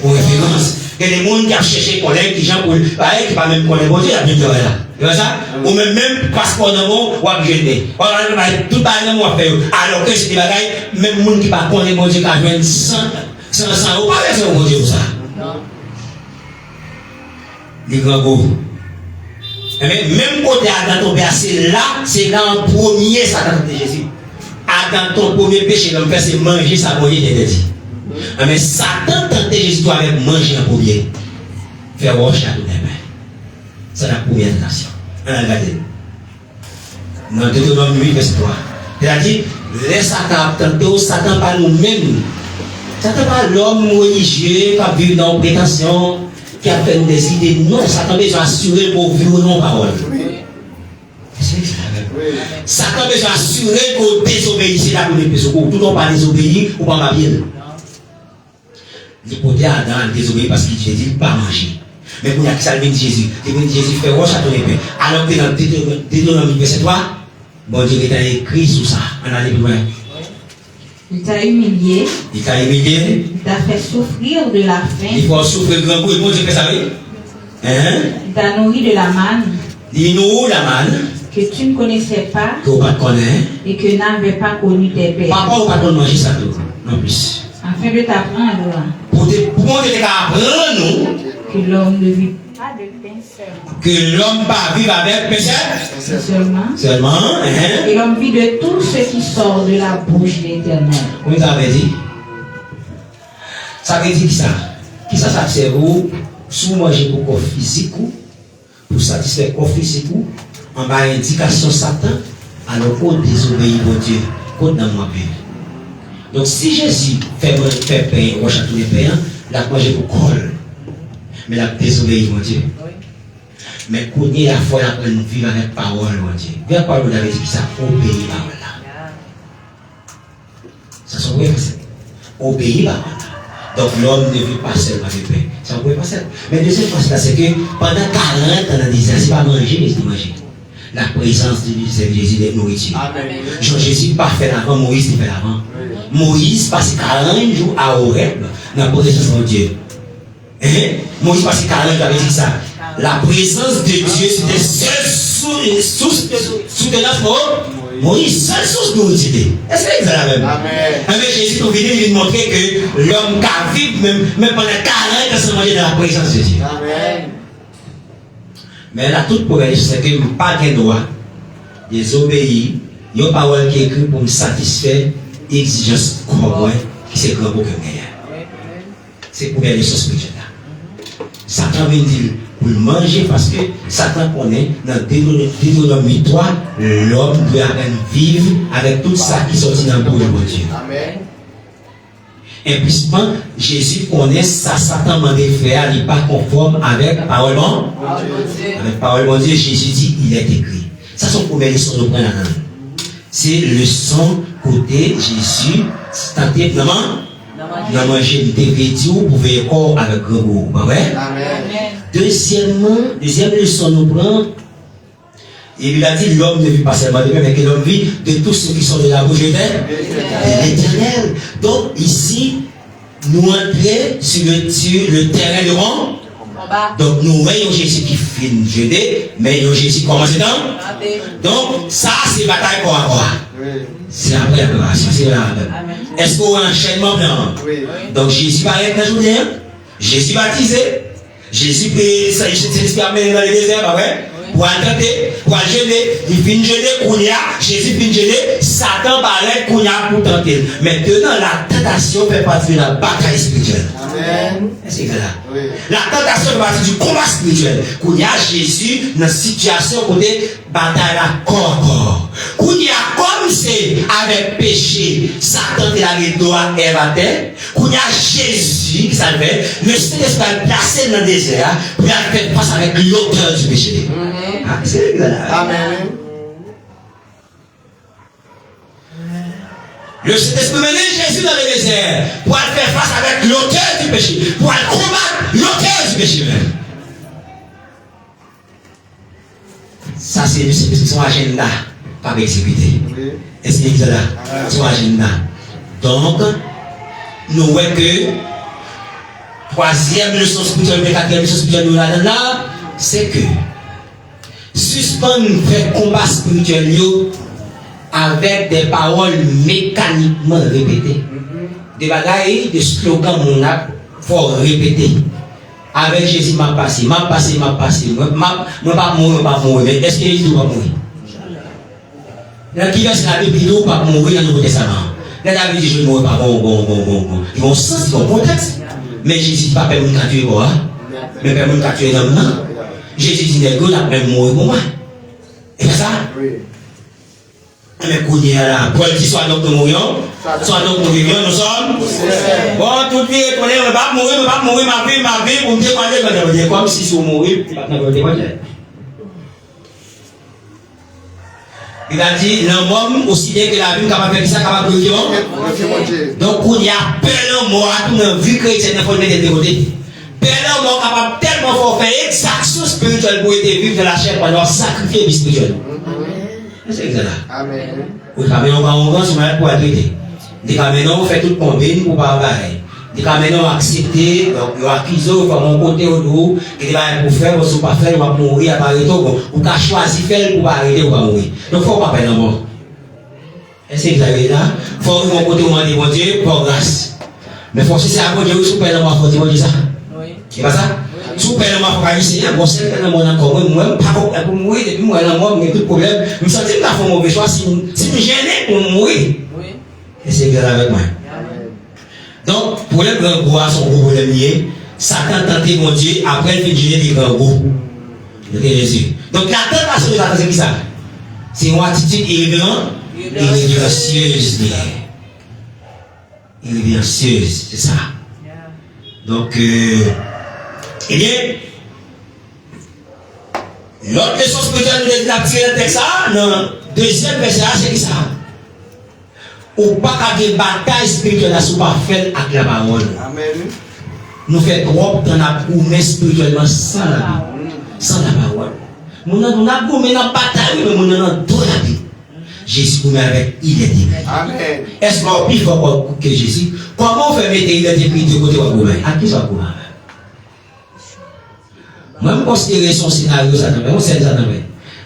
pour référence. Il y a des gens qui ont cherché collègues, qui gens pour pareil, qui pas même connaître bon Dieu, il y a bien là. C'est ça? Ou même passeport dans mon, ou à gêner. On va tout le temps on va faire. Alors que c'est des bagailles, même les gens qui pas connaître bon Dieu, qui ont 100 euros, pas besoin de bon Dieu pour ça. Les grands goûts. Même côté Adam tombé c'est là, c'est dans le premier Satan de Jésus. Adam, ton premier péché, l'homme fait, c'est manger sa moitié d'interdit. Mais Satan tentait Jésus avec manger en premier. Faire wash à tout les mains. C'est la première nation. On a regardé. Dans Deutéronome 8, verset 3. Il a dit, les Satan tentés, Satan pas nous-mêmes. Satan pas l'homme religieux, pas vivre dans une prétention, qui a fait des idées. Non, Satan besoin d'assurer pour vivre nos paroles. Satan besoin d'assurer qu'on désobéisse la première personne. Tout le monde pas désobéir ou pas ma vie. L'hypothèse Adam désobéi parce qu'il dit pas manger. Mais pour y a qui ça vient de Jésus. Jésus fait roche à ton épée. Alors que dans Deutéronome verset 3, bon Dieu est écrit sur ça. On a les plus loin. Il t'a humilié. Il t'a humilié. Il t'a fait souffrir de la faim. Il faut souffrir grand coup. Et bon Dieu fait ça, oui. Il t'a nourri de la manne. Il nourrit la manne. Que tu ne connaissais pas. Que tu ne connais pas. Et que n'avait pas connu tes pères. Papa ou pas de manger ça, non plus. Afin de t'apprendre. Pour qu'on te apprendre, nous. Que l'homme ne vit pas de pain seulement. Que l'homme pas vivre avec pain seulement. Seulement. Et l'homme vit de tout ce qui sort de la bouche de l'Éternel. Vous avez dit. Ça veut dire ça. Qui ça sert ou sous manger pour corps physique ou pour satisfaire corps physique ou en bas indication Satan alors qu'on désobéit au Dieu qu'on n'a pas vu. Donc si Jésus fait pain ou achète tous les pains, la manger pour col. Mais la désobéit au Dieu. Mais qu'on y a la foi la vivre avec parole au Dieu. Bien parole vous avez dit que ça obéit parole là. Ça sont vrai obéit parole là. Donc l'homme ne vit pas seul avec pain. Ça ne pouvait pas seul. Mais deuxième chose, c'est que pendant 40 ans dans le désert, c'est pas manger, mais c'est manger. La présence de Jésus de nourriture. Jésus pas fait avant, Moïse fait avant. Moïse passe 40 jours à Horeb dans la présence de Dieu. Moïse passe 40 jours, avait dit ça. La présence de Dieu, c'était seule soutenance pour Moïse, seule source de nourriture. Est-ce que c'est la même? Mais Jésus est venu lui montrer que l'homme qui vit même pendant 40 ans sans manger dans la présence de Dieu. Amen. Mais la toute première chose, c'est que je n'ai pas de droit de désobéir. Il y a une parole qui est écrite pour me satisfaire l'exigence corps qui c'est grand pour que je. C'est la première chose spirituelle. Satan vient dire pour manger parce que Satan connaît dans Deutéronome 3, l'homme doit vivre avec tout ça qui sortit dans le bout de Dieu. Amen. Implicitement, Jésus connaît ça, Satan m'a dit faire, il n'est pas conforme avec la parole de Dieu. Avec la parole de Dieu, Jésus dit, il est écrit. Ça, c'est la première leçon de prendre là. C'est le son côté Jésus, c'est-à-dire, dans manger une télévision pour veiller corps avec grand goût. Amen. Deuxième leçon nous prend, il lui a dit l'homme ne vit pas seulement de pain, mais que l'homme vit de tous ceux qui sont de la bouche de l'Éternel. Donc ici, nous entrons sur le terrain de rang. Donc nous voyons Jésus qui finit jeûner, mais nous Jésus commence dans. Donc ça c'est bataille corps à corps. C'est la préparation, c'est la. Est-ce qu'on a un enchaînement blanc? Donc Jésus va être un journée, Jésus baptisé, Jésus peut s'est amené dans le désert, pas vrai? Pour tenter, pour jeûner, il finit jeûner, Kounia, Jésus finit jeûner, Satan paraît Kounia pour tenter. Maintenant, la tentation fait partie de la bataille spirituelle. Amen. C'est ça. Oui. La tentation fait partie du combat spirituel. Kounia, Jésus, dans une situation côté bataille à corps à corps. Kounia, comme c'est avec péché, Satan est la doigt et la terre. Kounia, Jésus, qui s'appelle, le Saint-Esprit est placé dans le désert pour faire face avec l'auteur du péché. Ah, c'est ça. Amen. Le Saint-Esprit menait Jésus dans le désert pour faire face avec l'auteur du péché, pour combattre l'auteur du péché même. Ça, c'est son agenda, pas exécuté. Est-ce qu'il est là? Son agenda. Donc, nous voyons que troisième leçon spirituelle, quatrième leçon spirituelle, là, c'est que suspendre fait combat spirituel avec des paroles mécaniquement répétées. Des bagailles, des slogans, mon âme, faut répéter. Avec Jésus, m'a passé. Moi, pas mourir, mais est-ce que Jésus doit mourir? Dans qui verset la Bible, il doit pas mourir dans le Nouveau Testament. Là, David dit, je ne mourrai pas, bon. Ils vont sens, ils vont contexte. Mais Jésus dit pas, père, mon tuer quoi? Mais père, mon tuer l'homme, non? Jésus dit, les gars, même mourir pour moi. Et c'est ça? Oui. Mais qu'on là, Paul dit, soit donc nous mourions, soit donc nous vivions, nous sommes. Bon, tout le monde, on ne va pas mourir, ma vie, pour me demander, comme si je mourir, tu vas te demander. Il a dit, l'homme, aussi bien que la vie, capable de faire ça, capable de vivre. Donc, on y a plein de mots, tout le monde, vu que c'est une forme de côté. Plein de mots capable tellement fort faire exaction spirituelle pour être vivre de la chair, pour avoir sacrifié le spirituel. C'est exact. Amen. Vous savez, on va en grand, c'est pour traiter. Des caméras, on fait tout combine pour pas pareil. Des caméras accepter, donc, ils accusent, ils font mon côté au dos, qu'ils vont pour faire, ou pas faire, ils vont mourir à Paris, ou qu'à choisir faire pour pas arrêter, ou pas mourir. Donc, il ne faut pas faire la mort. Est-ce que vous avez là? Il faut mon côté, on va dire, bon Dieu, pour grâce. Mais il faut aussi, c'est à bon Dieu, si vous payez la mort, il faut dire ça. Oui. C'est pas ça? Si vous payez la mort, il faut dire ça. Bon, c'est que le monde encore, moi, pas pour mourir, depuis moi, la mort, mais tout problème. Je me sens que je fais un mauvais choix si je me gêne pour mourir. Oui. Et c'est exact avec moi. Donc, pour les grands gros, son gros problème lié, Satan tenté mon Dieu, après il fait des grands goûts. Jésus. Donc la tentation de Satan, c'est qui ça? C'est une attitude irrévérente et irrévérencieuse. Irrévérencieuse, c'est ça. Donc, eh bien, l'autre leçon spirituelle nous a tiré le texte, non, deuxième verset, c'est qui ça? Ou pas qu'à des batailles spirituelles, nous pas fait avec la parole. Amen. Nous faisons trop dans la promesse spirituellement sans la Bible, sans la parole. Nous avons gommé dans la bataille, mais nous avons tout la vie. Jésus nous met avec il est dit. Amen. Est-ce qu'on peut plus fort que Jésus? Comment on fait mettre il est dit de côté de gommé? À qui ça gommé? Moi, je considère son scénario, Satan, mais on sait Satan.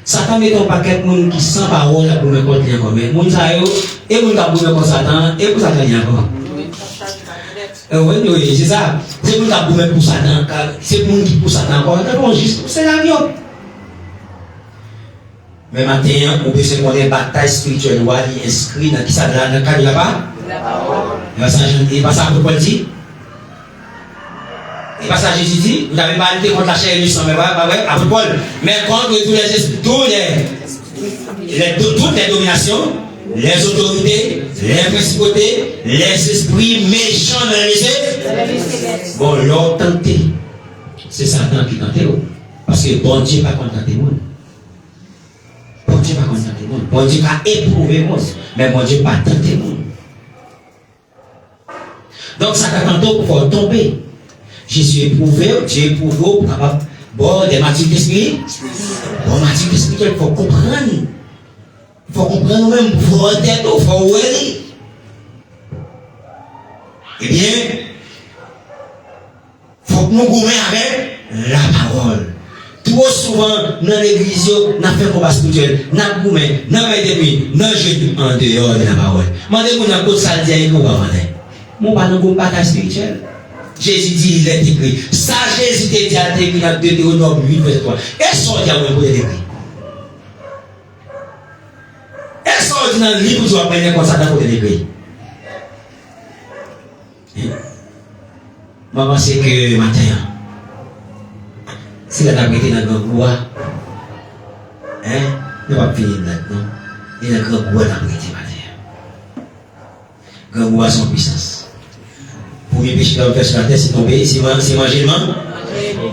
Satan met un paquet de monde qui sans parole pour me contre les communs. Moun sa yo, et moun ka boumé pour Satan, et pour Satan y a encore. Oui, c'est ça. C'est moun ka boumé pour Satan, c'est moun qui pour Satan encore. C'est la vie. Mais maintenant, on peut se connaître une bataille spirituelle, on va inscrit dans qui ça dans le cadre de la parole. Et pas ça, Paul dit. Et pas ça, Jésus dit, vous n'avez pas lutté contre la chair et le sang, mais pas vrai, après Paul, mais contre tous les esprits, toutes les dominations, les autorités, les principautés, les esprits méchants dans les cieux. Bon, l'or tenté, c'est Satan qui tentait, parce que bon Dieu pas content des monde. Bon Dieu pas content des monde. Bon Dieu pas éprouvé monde, mais bon Dieu pas tenté monde. Donc ça t'a tenté pour tomber. Jésus éprouvé, Dieu éprouvé pour capable. Bon, des matières d'esprit. Bon, matières d'esprit, il faut comprendre. Il faut comprendre même pour tête, il faut aller. Eh bien, il faut que nous gommions avec la parole. Trop souvent, dans l'église, nous faisons un combat spirituel, nous gommons, nous mettons des nous jetons en dehors de la parole. Demandez-moi dans quoi ça dit, nous va mon pas dans une bataille spirituelle. Jésus dit, il est écrit. Ça, Jésus t'a dit, à écrit dans Deutéronome 8, verset 3. Est-ce qu'on dit à vous écrit? Est-ce qu'on dit dans le livre où vous apprenez comme ça dans l'écrit? Moi, je pense que matin, si la table était dans le grand bois, ne va pas finir maintenant. Il y a un grand bois dans le matin. Grand bois sans puissance. Le premier péché d'homme fait sur la terre, c'est tomber, c'est manger le man.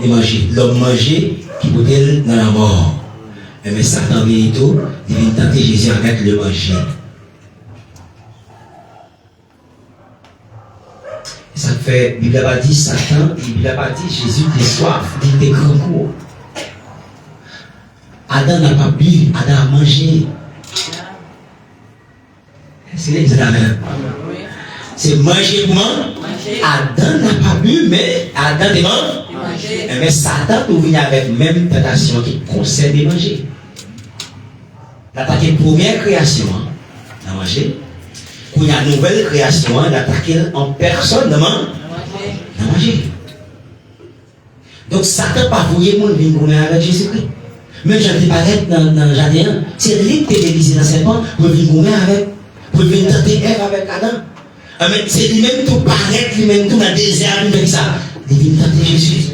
Et manger. L'homme manger qui peut être dans la mort. Mais Satan vient tout, il vient tenter Jésus avec le manger. Et ça fait, la Bible a dit Satan, et la Bible a dit Jésus était soif, il était grand cours. Adam n'a pas bu, Adam a mangé. C'est l'examen. C'est manger pour moi. Adam n'a pas bu, mais Adam demande. Mais Satan peut venir avec même tentation qui concerne de manger. L'attaquer première création, à manger. Quand il y a une nouvelle création, l'attaquer en personne, à manger. Donc Satan pas voulu mon venir avec Jésus-Christ. Même j'en ai paraître dans le jardin, c'est lui qui télévisé dans cette bande pour venir avec, pour venir tenter Ève avec Adam. C'est lui-même tout paraître, lui-même tout dans le désert, lui-même ça. Il vient tenter Jésus.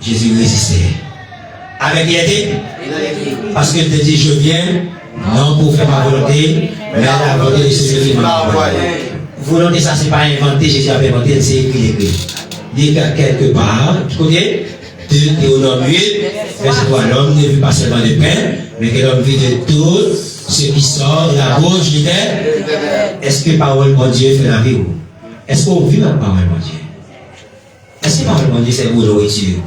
Jésus résistait. Avec l'idée, parce qu'il te dit, je viens, non pour faire ma volonté, mais la volonté de celui qui m'a envoyé. Volonté, ça, c'est pas inventé, Jésus avait inventé, c'est écrit. Dit qu'à quelque part, tu connais, Deutéronome 8, verset 3, l'homme ne vit pas seulement de pain, mais que l'homme vit de tout ce qui sort de la bouche du terre. Est-ce que parole de Dieu fait la vie ou? Est-ce qu'on vit la parole de Dieu? Est-ce que parole de Dieu c'est pour nourriture?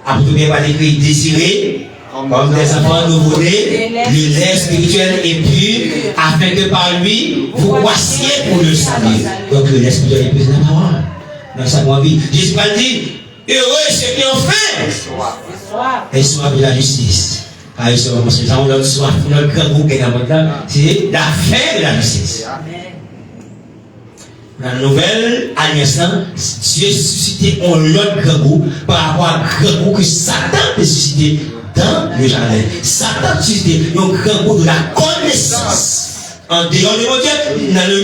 Après tout bien pas écrit désirer, comme des enfants nouveau-nés, le lait spirituel est pur, afin que par lui, vous croissiez pour le salut. Donc le lait spirituel est pur, c'est la parole. Dans sa vie, Jésus a dit, heureux ceux qui ont faim, et soif de la justice. Car ils seront construits. Ça, on a soif, on a le grand goût qui est dans le monde, c'est la faim de la justice. Dans la nouvelle alliance, Dieu suscité un autre grand goût par rapport à un grand goût que Satan peut susciter dans le jardin. Satan suscité un grand goût de la connaissance En dehors de mon Dieu, dans le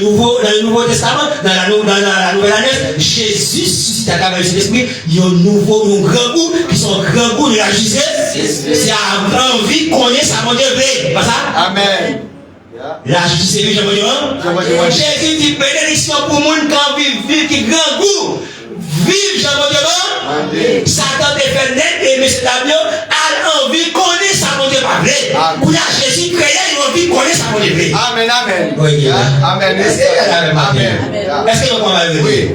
Nouveau Testament, dans la Nouvelle Alliance, Jésus suscite à travers l'Esprit, il y a un grand goût, qui sont grand goût de la justice. C'est envie qu'on ait ça, mon Dieu, vrai. Pas ça? Amen. La justice, c'est Jésus dit bénédiction pour le monde qui vit, qui grand goût. Vive Jean-Mon-Dieu, Satan te fait net et M. Tableau a envie qu'on ait ça, mon Dieu, pas vrai. Pour la Jésus créé, il a envie qu'on ait ça, mon Dieu, vrai. Amen, amen. Oui, amen. Est-ce que vous comprenez? Oui.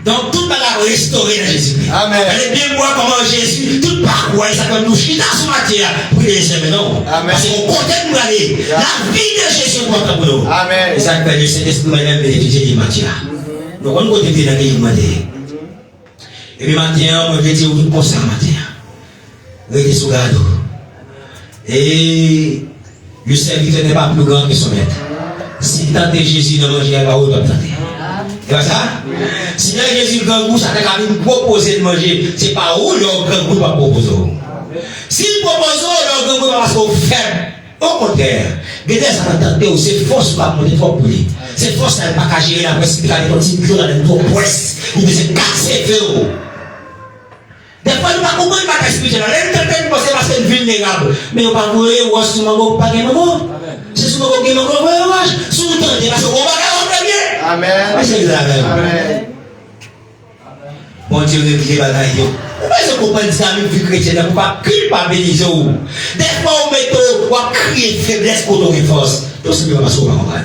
Donc, tout va la restaurer dans Jésus-Christ. Amen. Allez bien voir comment Jésus, tout parcours, ça peut nous chiter sur matière pour les mais non. Amen. Parce qu'on compte nous aller. La vie de Jésus pour nous. Amen. Et ça fait le Saint-Esprit même bénéficier de matière. Donc, on continue dans les demander. Et puis, maintenant, on veut dire une chose à matin. Restez sous garde. Et le serviteur n'est pas plus grand que son maître. Si tant est Jésus dans manger, il va où tenter. C'est ça? Si Jésus grand goût, ça t'a quand même proposé de manger, c'est pas où le grand goût va proposer. S'il propose, le grand goût va se faire. Au contraire, ça va tenter, c'est force va monter trop pour lui. C'est force n'a pas qu'à gérer la presse, il va aller dans le trop presse. Il veut se casser le feu. Des fois, nous ne pouvons pas comprendre spirituel. Nous pensons parce que c'est vulnérable. Mais nous ne pouvons pas voir si nous pas de maman. C'est si nous avons maman, si nous tentons, parce qu'on va faire bien. Amen. Amen. Bon Dieu, nous les bagailles. Pourquoi est-ce qu'on prend des amis vie chrétienne pour ne pas culpabiliser? Des fois, on met on crier faiblesse pour nos force. Tout ce qui va passer au comprendre.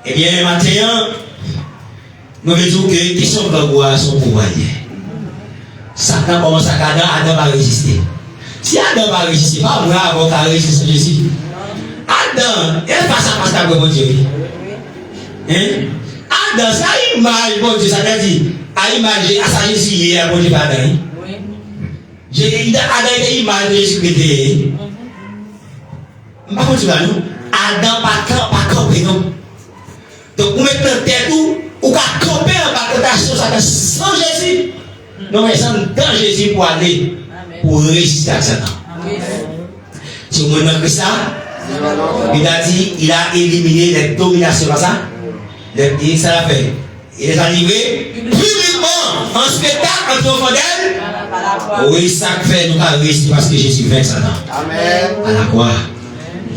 Eh bien, maintenant, nous disons que les questions de gloire sont pour voyer. Satan commence à garder, Adam va résister. Si Adam va résister, pas moi avant qu'à résister Jésus. Adam, il passe à passer pour mon Dieu. Hein? Adam, ça image, bon Dieu, ça t'a dit, à image, à sa Jésus, il y a bon Dieu, pas Adam. Adam est image de Jésus-Christ. Par contre, Adam pas campé, non? Donc, vous mettez en tête ou qu'à camper en bas de tentation, sans Jésus. Non, mais sans dans Jésus pour aller, pour résister à Satan. Si vous me ça, il a dit, il a éliminé les dominations, ça. Et ça l'a fait. Il est arrivé publiquement en spectacle en triomphant d'elle. Oui, ça fait nous avons réussi parce que Jésus vainc Satan. Amen. À la croix.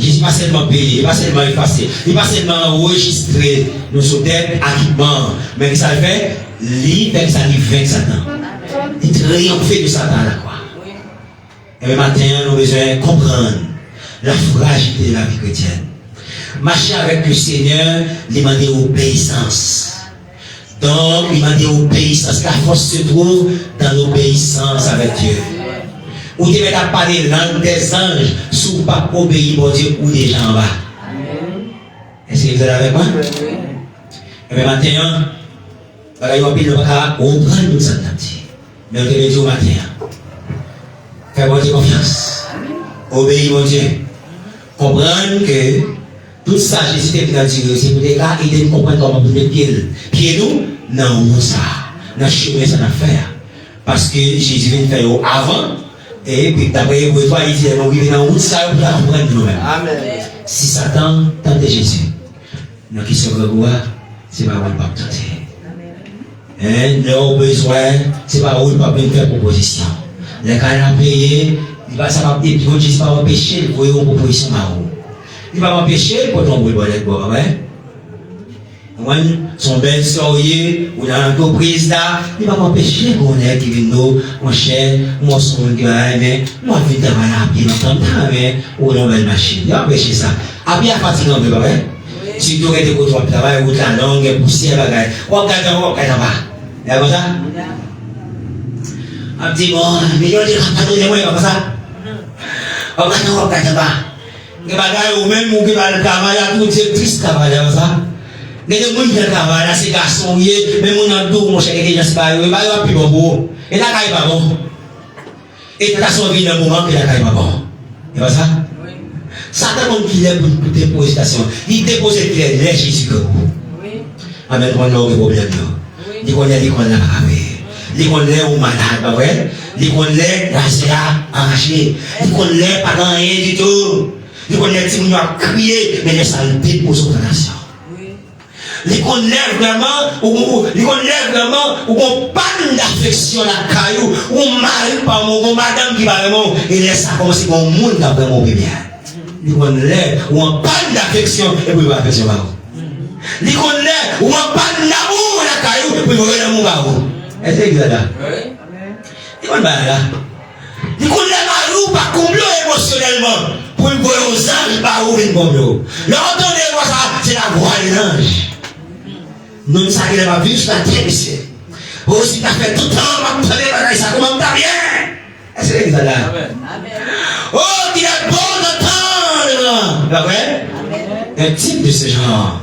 Jésus n'est pas seulement payé, il n'est pas seulement effacé, il n'est pas seulement enregistré nos sous-têtes, acquittement, mais il s'est fait, il fait ça, il vainc Satan. Il triomphe de Satan à la croix. Et le matin, nous avons besoin de comprendre la fragilité de la vie chrétienne. Marcher avec le Seigneur, il demande obéissance. Donc, il demande obéissance. La force se trouve dans l'obéissance avec Dieu. Ou tu vas parler langue des anges, si vous pas obéir au Dieu ou des gens en bas. Est-ce que vous êtes avec moi? Et bien maintenant, il y a un peu de pas comprendre nous ça. Mais on te le dit au matin. Fais mon Dieu confiance. Obéis mon Dieu. Comprendre que toute sagesse qui est dans Dieu, c'est pour les gars aider à comprendre comment vous mettez pied nous, non, ça. Dans le chemin, ça n'a faire. Parce que Jésus vient faire avant. Et puis d'après vous toi, il dit, on vit dans route, ça pour comprendre nous-mêmes. Amen. Si Satan tente Jésus, dans qui se revoit, c'est pas où il va tenter. Nos besoins, c'est pas où il va faire proposition. Les cas à payer, il va savoir que Jésus va empêcher de voir une proposition à vous. Il va m'empêcher pour tomber le bonnet de bois, ouais. Son bel sourier, ou dans l'entreprise là, il va m'empêcher qu'on ait qui vient nous, mon cher, mon son qui va aimer, moi je vais travailler à pied, ou dans une belle machine. Il va empêcher ça. À pied à fatiguer un peu, ouais. Si tu es de côté de travail, ou de la langue, poussière, bagaille, on regarde en bas. C'est comme ça? Un petit bon, mais il y a des rapports de moi comme ça. On regarde en bas. Les bagailles ou même qui va le travail, tout c'est triste travail comme ça. Les gens qui travaillent là, ces garçons, même on a deux, mon cher, qui est pas bon, il va plus bon. Et la caille pas bon. Et la sauvé dans le moment que la caille pas bon. C'est pas ça? Satan, comme il est pour déposer station, il dépose les Jésus que vous. Amen, on a un problème. Il dit qu'on a dit qu'on a pas. il connaît au malade, pas vrai? Il connaît la CA arrachée, il connaît pas dans rien du tout. Il connaît si nous a crié, mais les saletés pour son nation. Il connaît vraiment, ou on panne d'affection la caillou, ou on mari par mon madame qui va vraiment, et laisse ça comme si mon monde n'a vraiment bien. Il connaît, ou on panne d'affection, et puis il va affection par vous. Il connaît, ou on panne d'amour la caillou, et puis il va faire l'amour par vous. Est-ce que c'est ça? Il connaît là. Il connaît Marou par combler émotionnellement, pour le voir aux anges par où il combler. L'entendez ça, c'est la voix de l'ange. Nous ne savons pas vivre sur la terre, monsieur. Aussi, tu as fait tout le temps, ça comment t'as bien. Est-ce que c'est ça là? Oh, tu as bon d'entendre. Pas vrai? Un type de ce genre.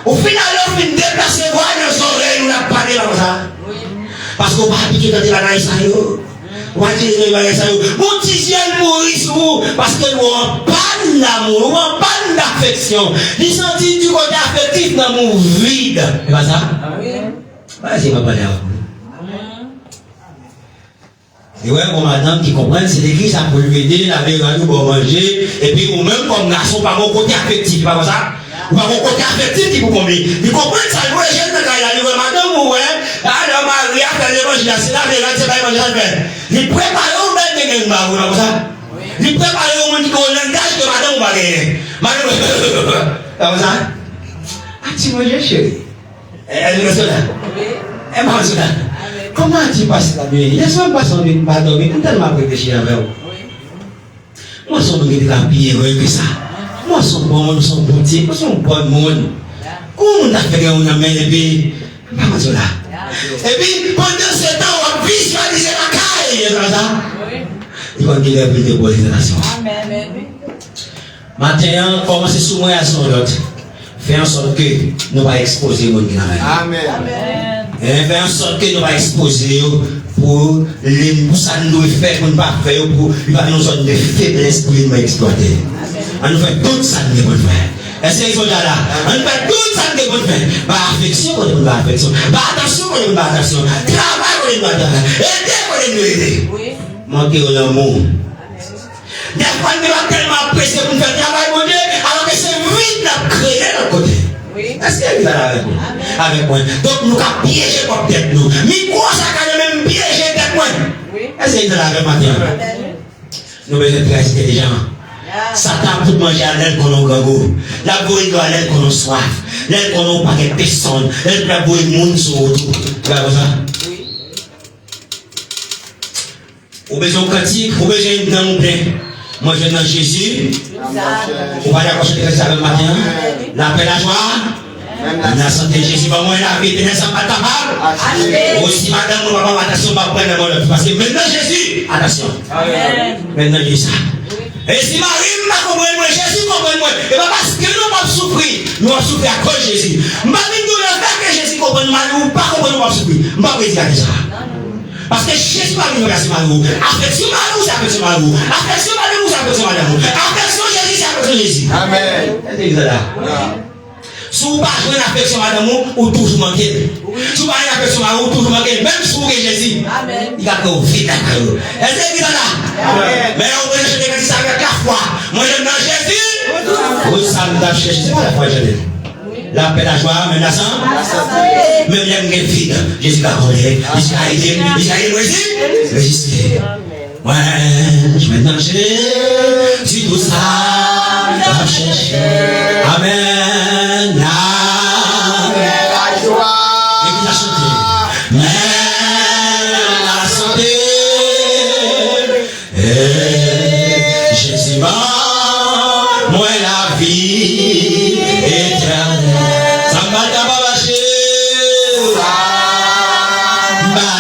Au final, on finit de déplacer, voir nos oreilles, nous la parler comme ça. Parce qu'on va habituer à dire la naïs. On va dire la naïs. Mon petit ciel mourit sur vous. Parce que nous n'avons pas d'amour, nous n'avons pas d'affection. Ils sont dit du côté affectif dans mon vide. C'est pas ça? Vas-y, papa, là. Et ouais, mon madame qui comprend, c'est l'église à pour lui aider, la veille pour manger. Et puis, ou même comme garçon, par mon côté affectif, pas comme ça? Ou par mon côté affectif qui vous combler. Ils comprennent ça, vous les jeunes, quand il a dit, madame, ou ouais, alors Marie a fait l'évangile, c'est là, c'est pas l'évangile. Ils préparent au même de pas comme ça? Ils préparent au monde qui a un langage que madame ou pas gagner. Madame, comme ça? Ah, tu manges, chérie. Elle est là. Elle mange là. Comment tu passes la nuit? Laisse-moi passer en nuit, pas dormir, tellement réfléchir avec vous. Moi, je suis un peu plus heureux que ça. Moi, je suis bon, nous sommes bons, nous sommes bons monde. Comment on a fait qu'on a mis les pieds? Pas comme ça. Et puis, pendant ce temps, on visualise la caille, comme ça. Il va qu'il ait pris des bonnes nations. Maintenant, commencez sous moi à son autre. Fais en sorte que nous ne pas exposer le monde qui n'a rien. Amen. Et fais en sorte que nous ne pas exposer pour les ça nous fait pour ne pas faire pour nous zone de faiblesse pour nous exploiter. On nous fait tout ça de bonne faire. Est-ce qu'ils sont là? On fait tout ça de bonne faire. Pas affection pour nous affection. Pas attention pour nous attention. Travail pour nous travail. Aider pour nous aider. Manquer au l'amour. Des fois, nous sommes tellement pressés pour nous faire travail pour Dieu, alors que c'est vite de créer de l'autre côté. Est-ce qu'il y a avec moi? Avec moi. Donc, nous avons piégé pour tête nous. Mais quoi, ça a même piégé tête moi? Est-ce qu'il y a avec moi? Nous sommes très intelligents. Satan peut manger à l'aile qu'on a gangou. La bourrine doit à l'aile qu'on a soif. L'aile qu'on a pas de personne. L'aile peut bourrer le monde sur autour. Tu vois ça? Ou besoin de cantique, ou besoin de dans plein. Moi je suis dans Jésus. On va l'accrocher de ça le matin. La paix, la joie. La santé, Jésus, moi la vie, n'est pas capable. Aussi, madame, on va pas attention, on va prendre la mort. Parce que maintenant Jésus, attention. Maintenant Jésus. Et si Marie m'a compris, moi, Jésus comprend moi. Et pas parce que nous pas souffrir, nous avons souffert à cause de Jésus. Marie nous l'a fait que Jésus comprend mal, ou pas comprendre, nous avons souffrir. Je ne vais pas dire ça. Parce que Jésus m'a dit, c'est malou. Affection malou, c'est affection malou. Affection malou, c'est affection malou. Affection Jésus, c'est affection Jésus. Amen. C'est ça là. Si vous n'avez pas une affection madame, ou toujours manquer. Si vous n'avez pas une affection madame, ou toujours manquer. Même si vous avez Jésus, il va vous vite. Est-ce que c'est ça? Mais on va chercher ça avec la foi. Moi, je dans Jésus. Vous savez, chercher, c'est pas la foi, je dis. La paix, la joie, même la santé. Même les vide. Jésus va connaître. Il va aider. Il va aider. Résister. Ouais, je vais dans Jésus. Tout ça, va chercher. Amen. Amen. La joie. Et puis la santé. Même la santé. Et Jésus va, moi la vie éternelle. Ça m'a pas lâché. Pas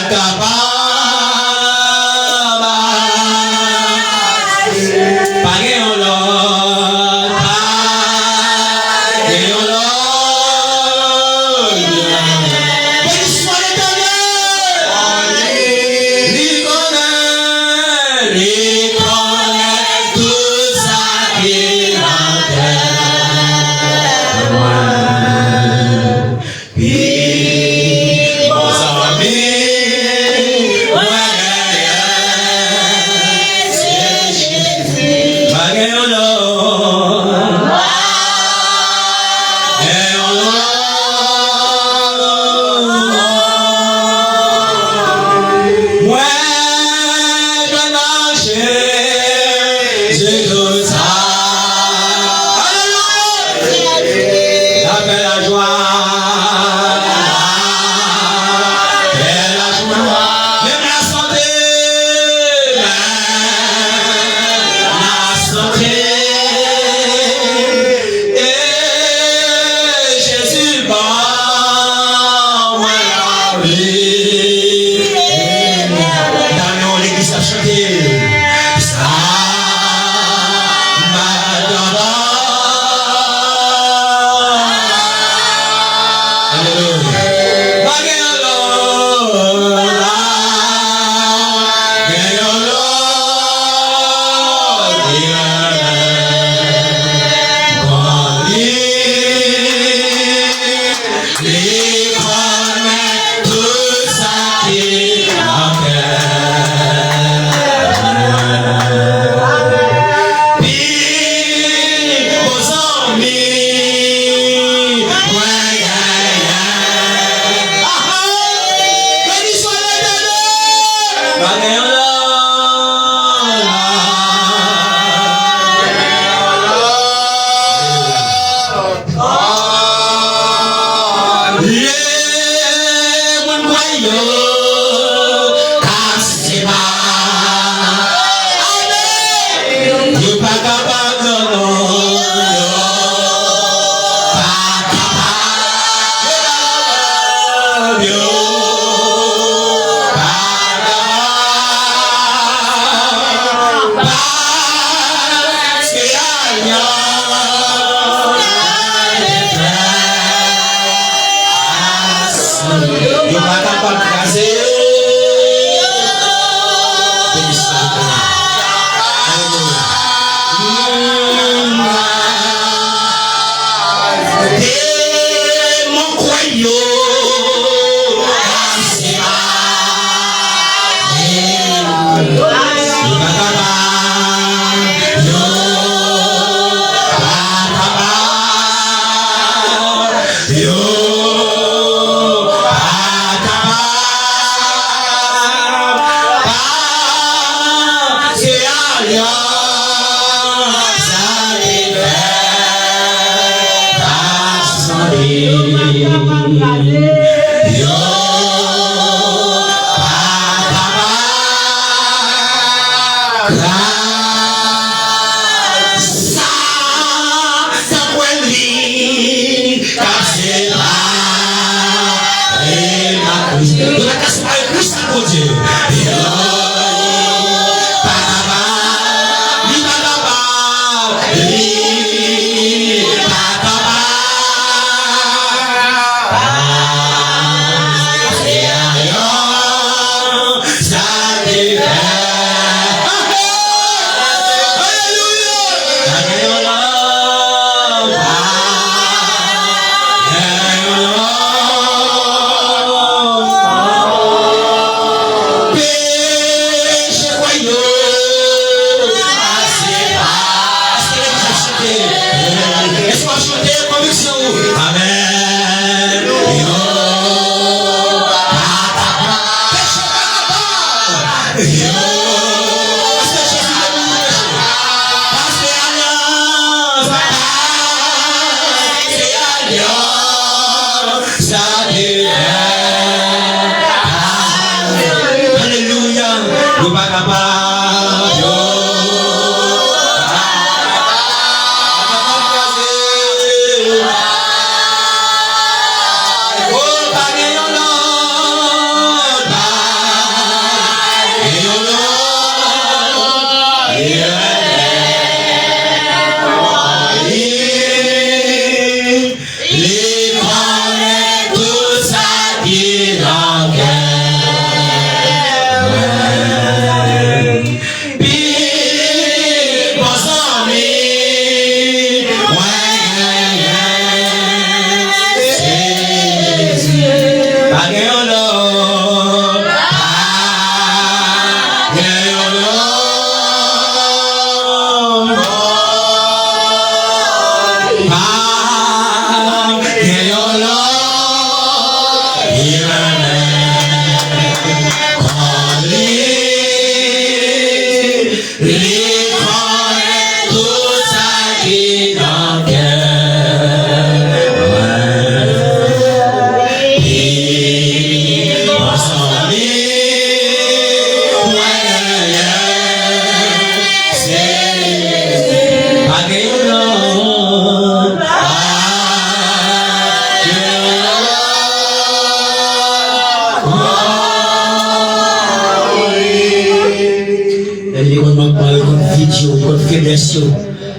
vidéo, une faiblesse,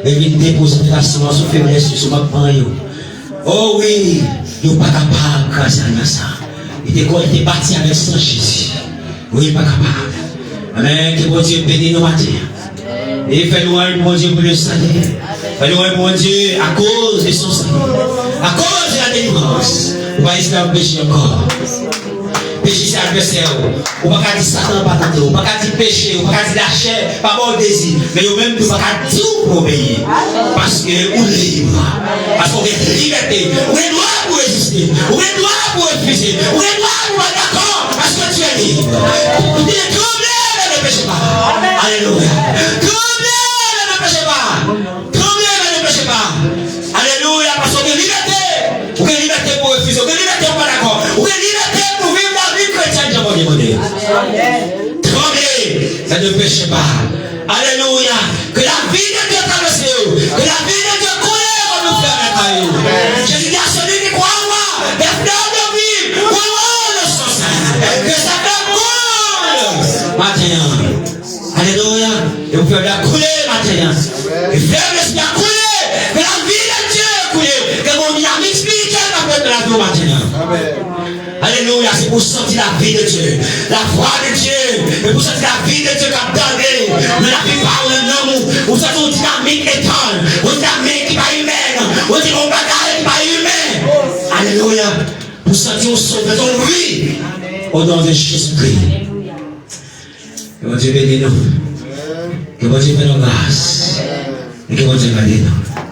et vient déposer de façon sur faiblesse sur ma pan. Oh oui, il n'est pas capable de faire ça. Il était parti avec son Jésus. Oui, il n'est pas capable. Amen. Que bon Dieu bénisse nos matins. Et fais-nous un bon Dieu pour le salut. Fais-nous un bon Dieu à cause de son salut. À cause de la délivrance. On va essayer de pécher encore. Péché c'est adversaire. On va pas dire Satan pas tenter. On va pas dire péché. On va pas dire la chair, pas bon désir. Mais on même pas dire tout pour obéir. Parce que on est libre. Parce qu'on est liberté. On est droit pour résister. On est droit pour refuser. On est droit pour être d'accord. Parce que tu es libre. Tu es troublé, mais ne péchez pas. Alléluia. Troublé, mais ne péchez pas. Troublé, mais ne péchez pas. Alléluia. Parce qu'on est liberté. On est liberté pour refuser. On est liberté pour pas d'accord. On est liberté pour vivre la vie chrétienne. Tremblez, mais ne péchez pas. Alléluia. Que la vie de Dieu traverse. Que la vie de Dieu coule comme nous faire un caillou. Jésus dit à celui qui croit en moi, les fleurs de vie, couleront de son sein. Que ça fait coule. Maintenant. Alléluia. Et vous pouvez la couler maintenant. Et faire l'esprit couler. Que la vie de Dieu coule. Que mon dynamique spirituelle va faire de la vie maintenant. Alléluia, c'est pour sentir la vie de Dieu, la voix de Dieu, et pour sentir la vie de Dieu qui a donné. Mais la vie parle d'un homme, où c'est une dynamique étrange, une dynamique qui n'est pas humaine, où c'est une bagaille qui n'est pas humaine. Alléluia, pour sentir au son de ton oui, au nom de Jésus-Christ. Que mon Dieu bénisse nous, que mon Dieu fait nos grâces, et que mon Dieu bénisse nous.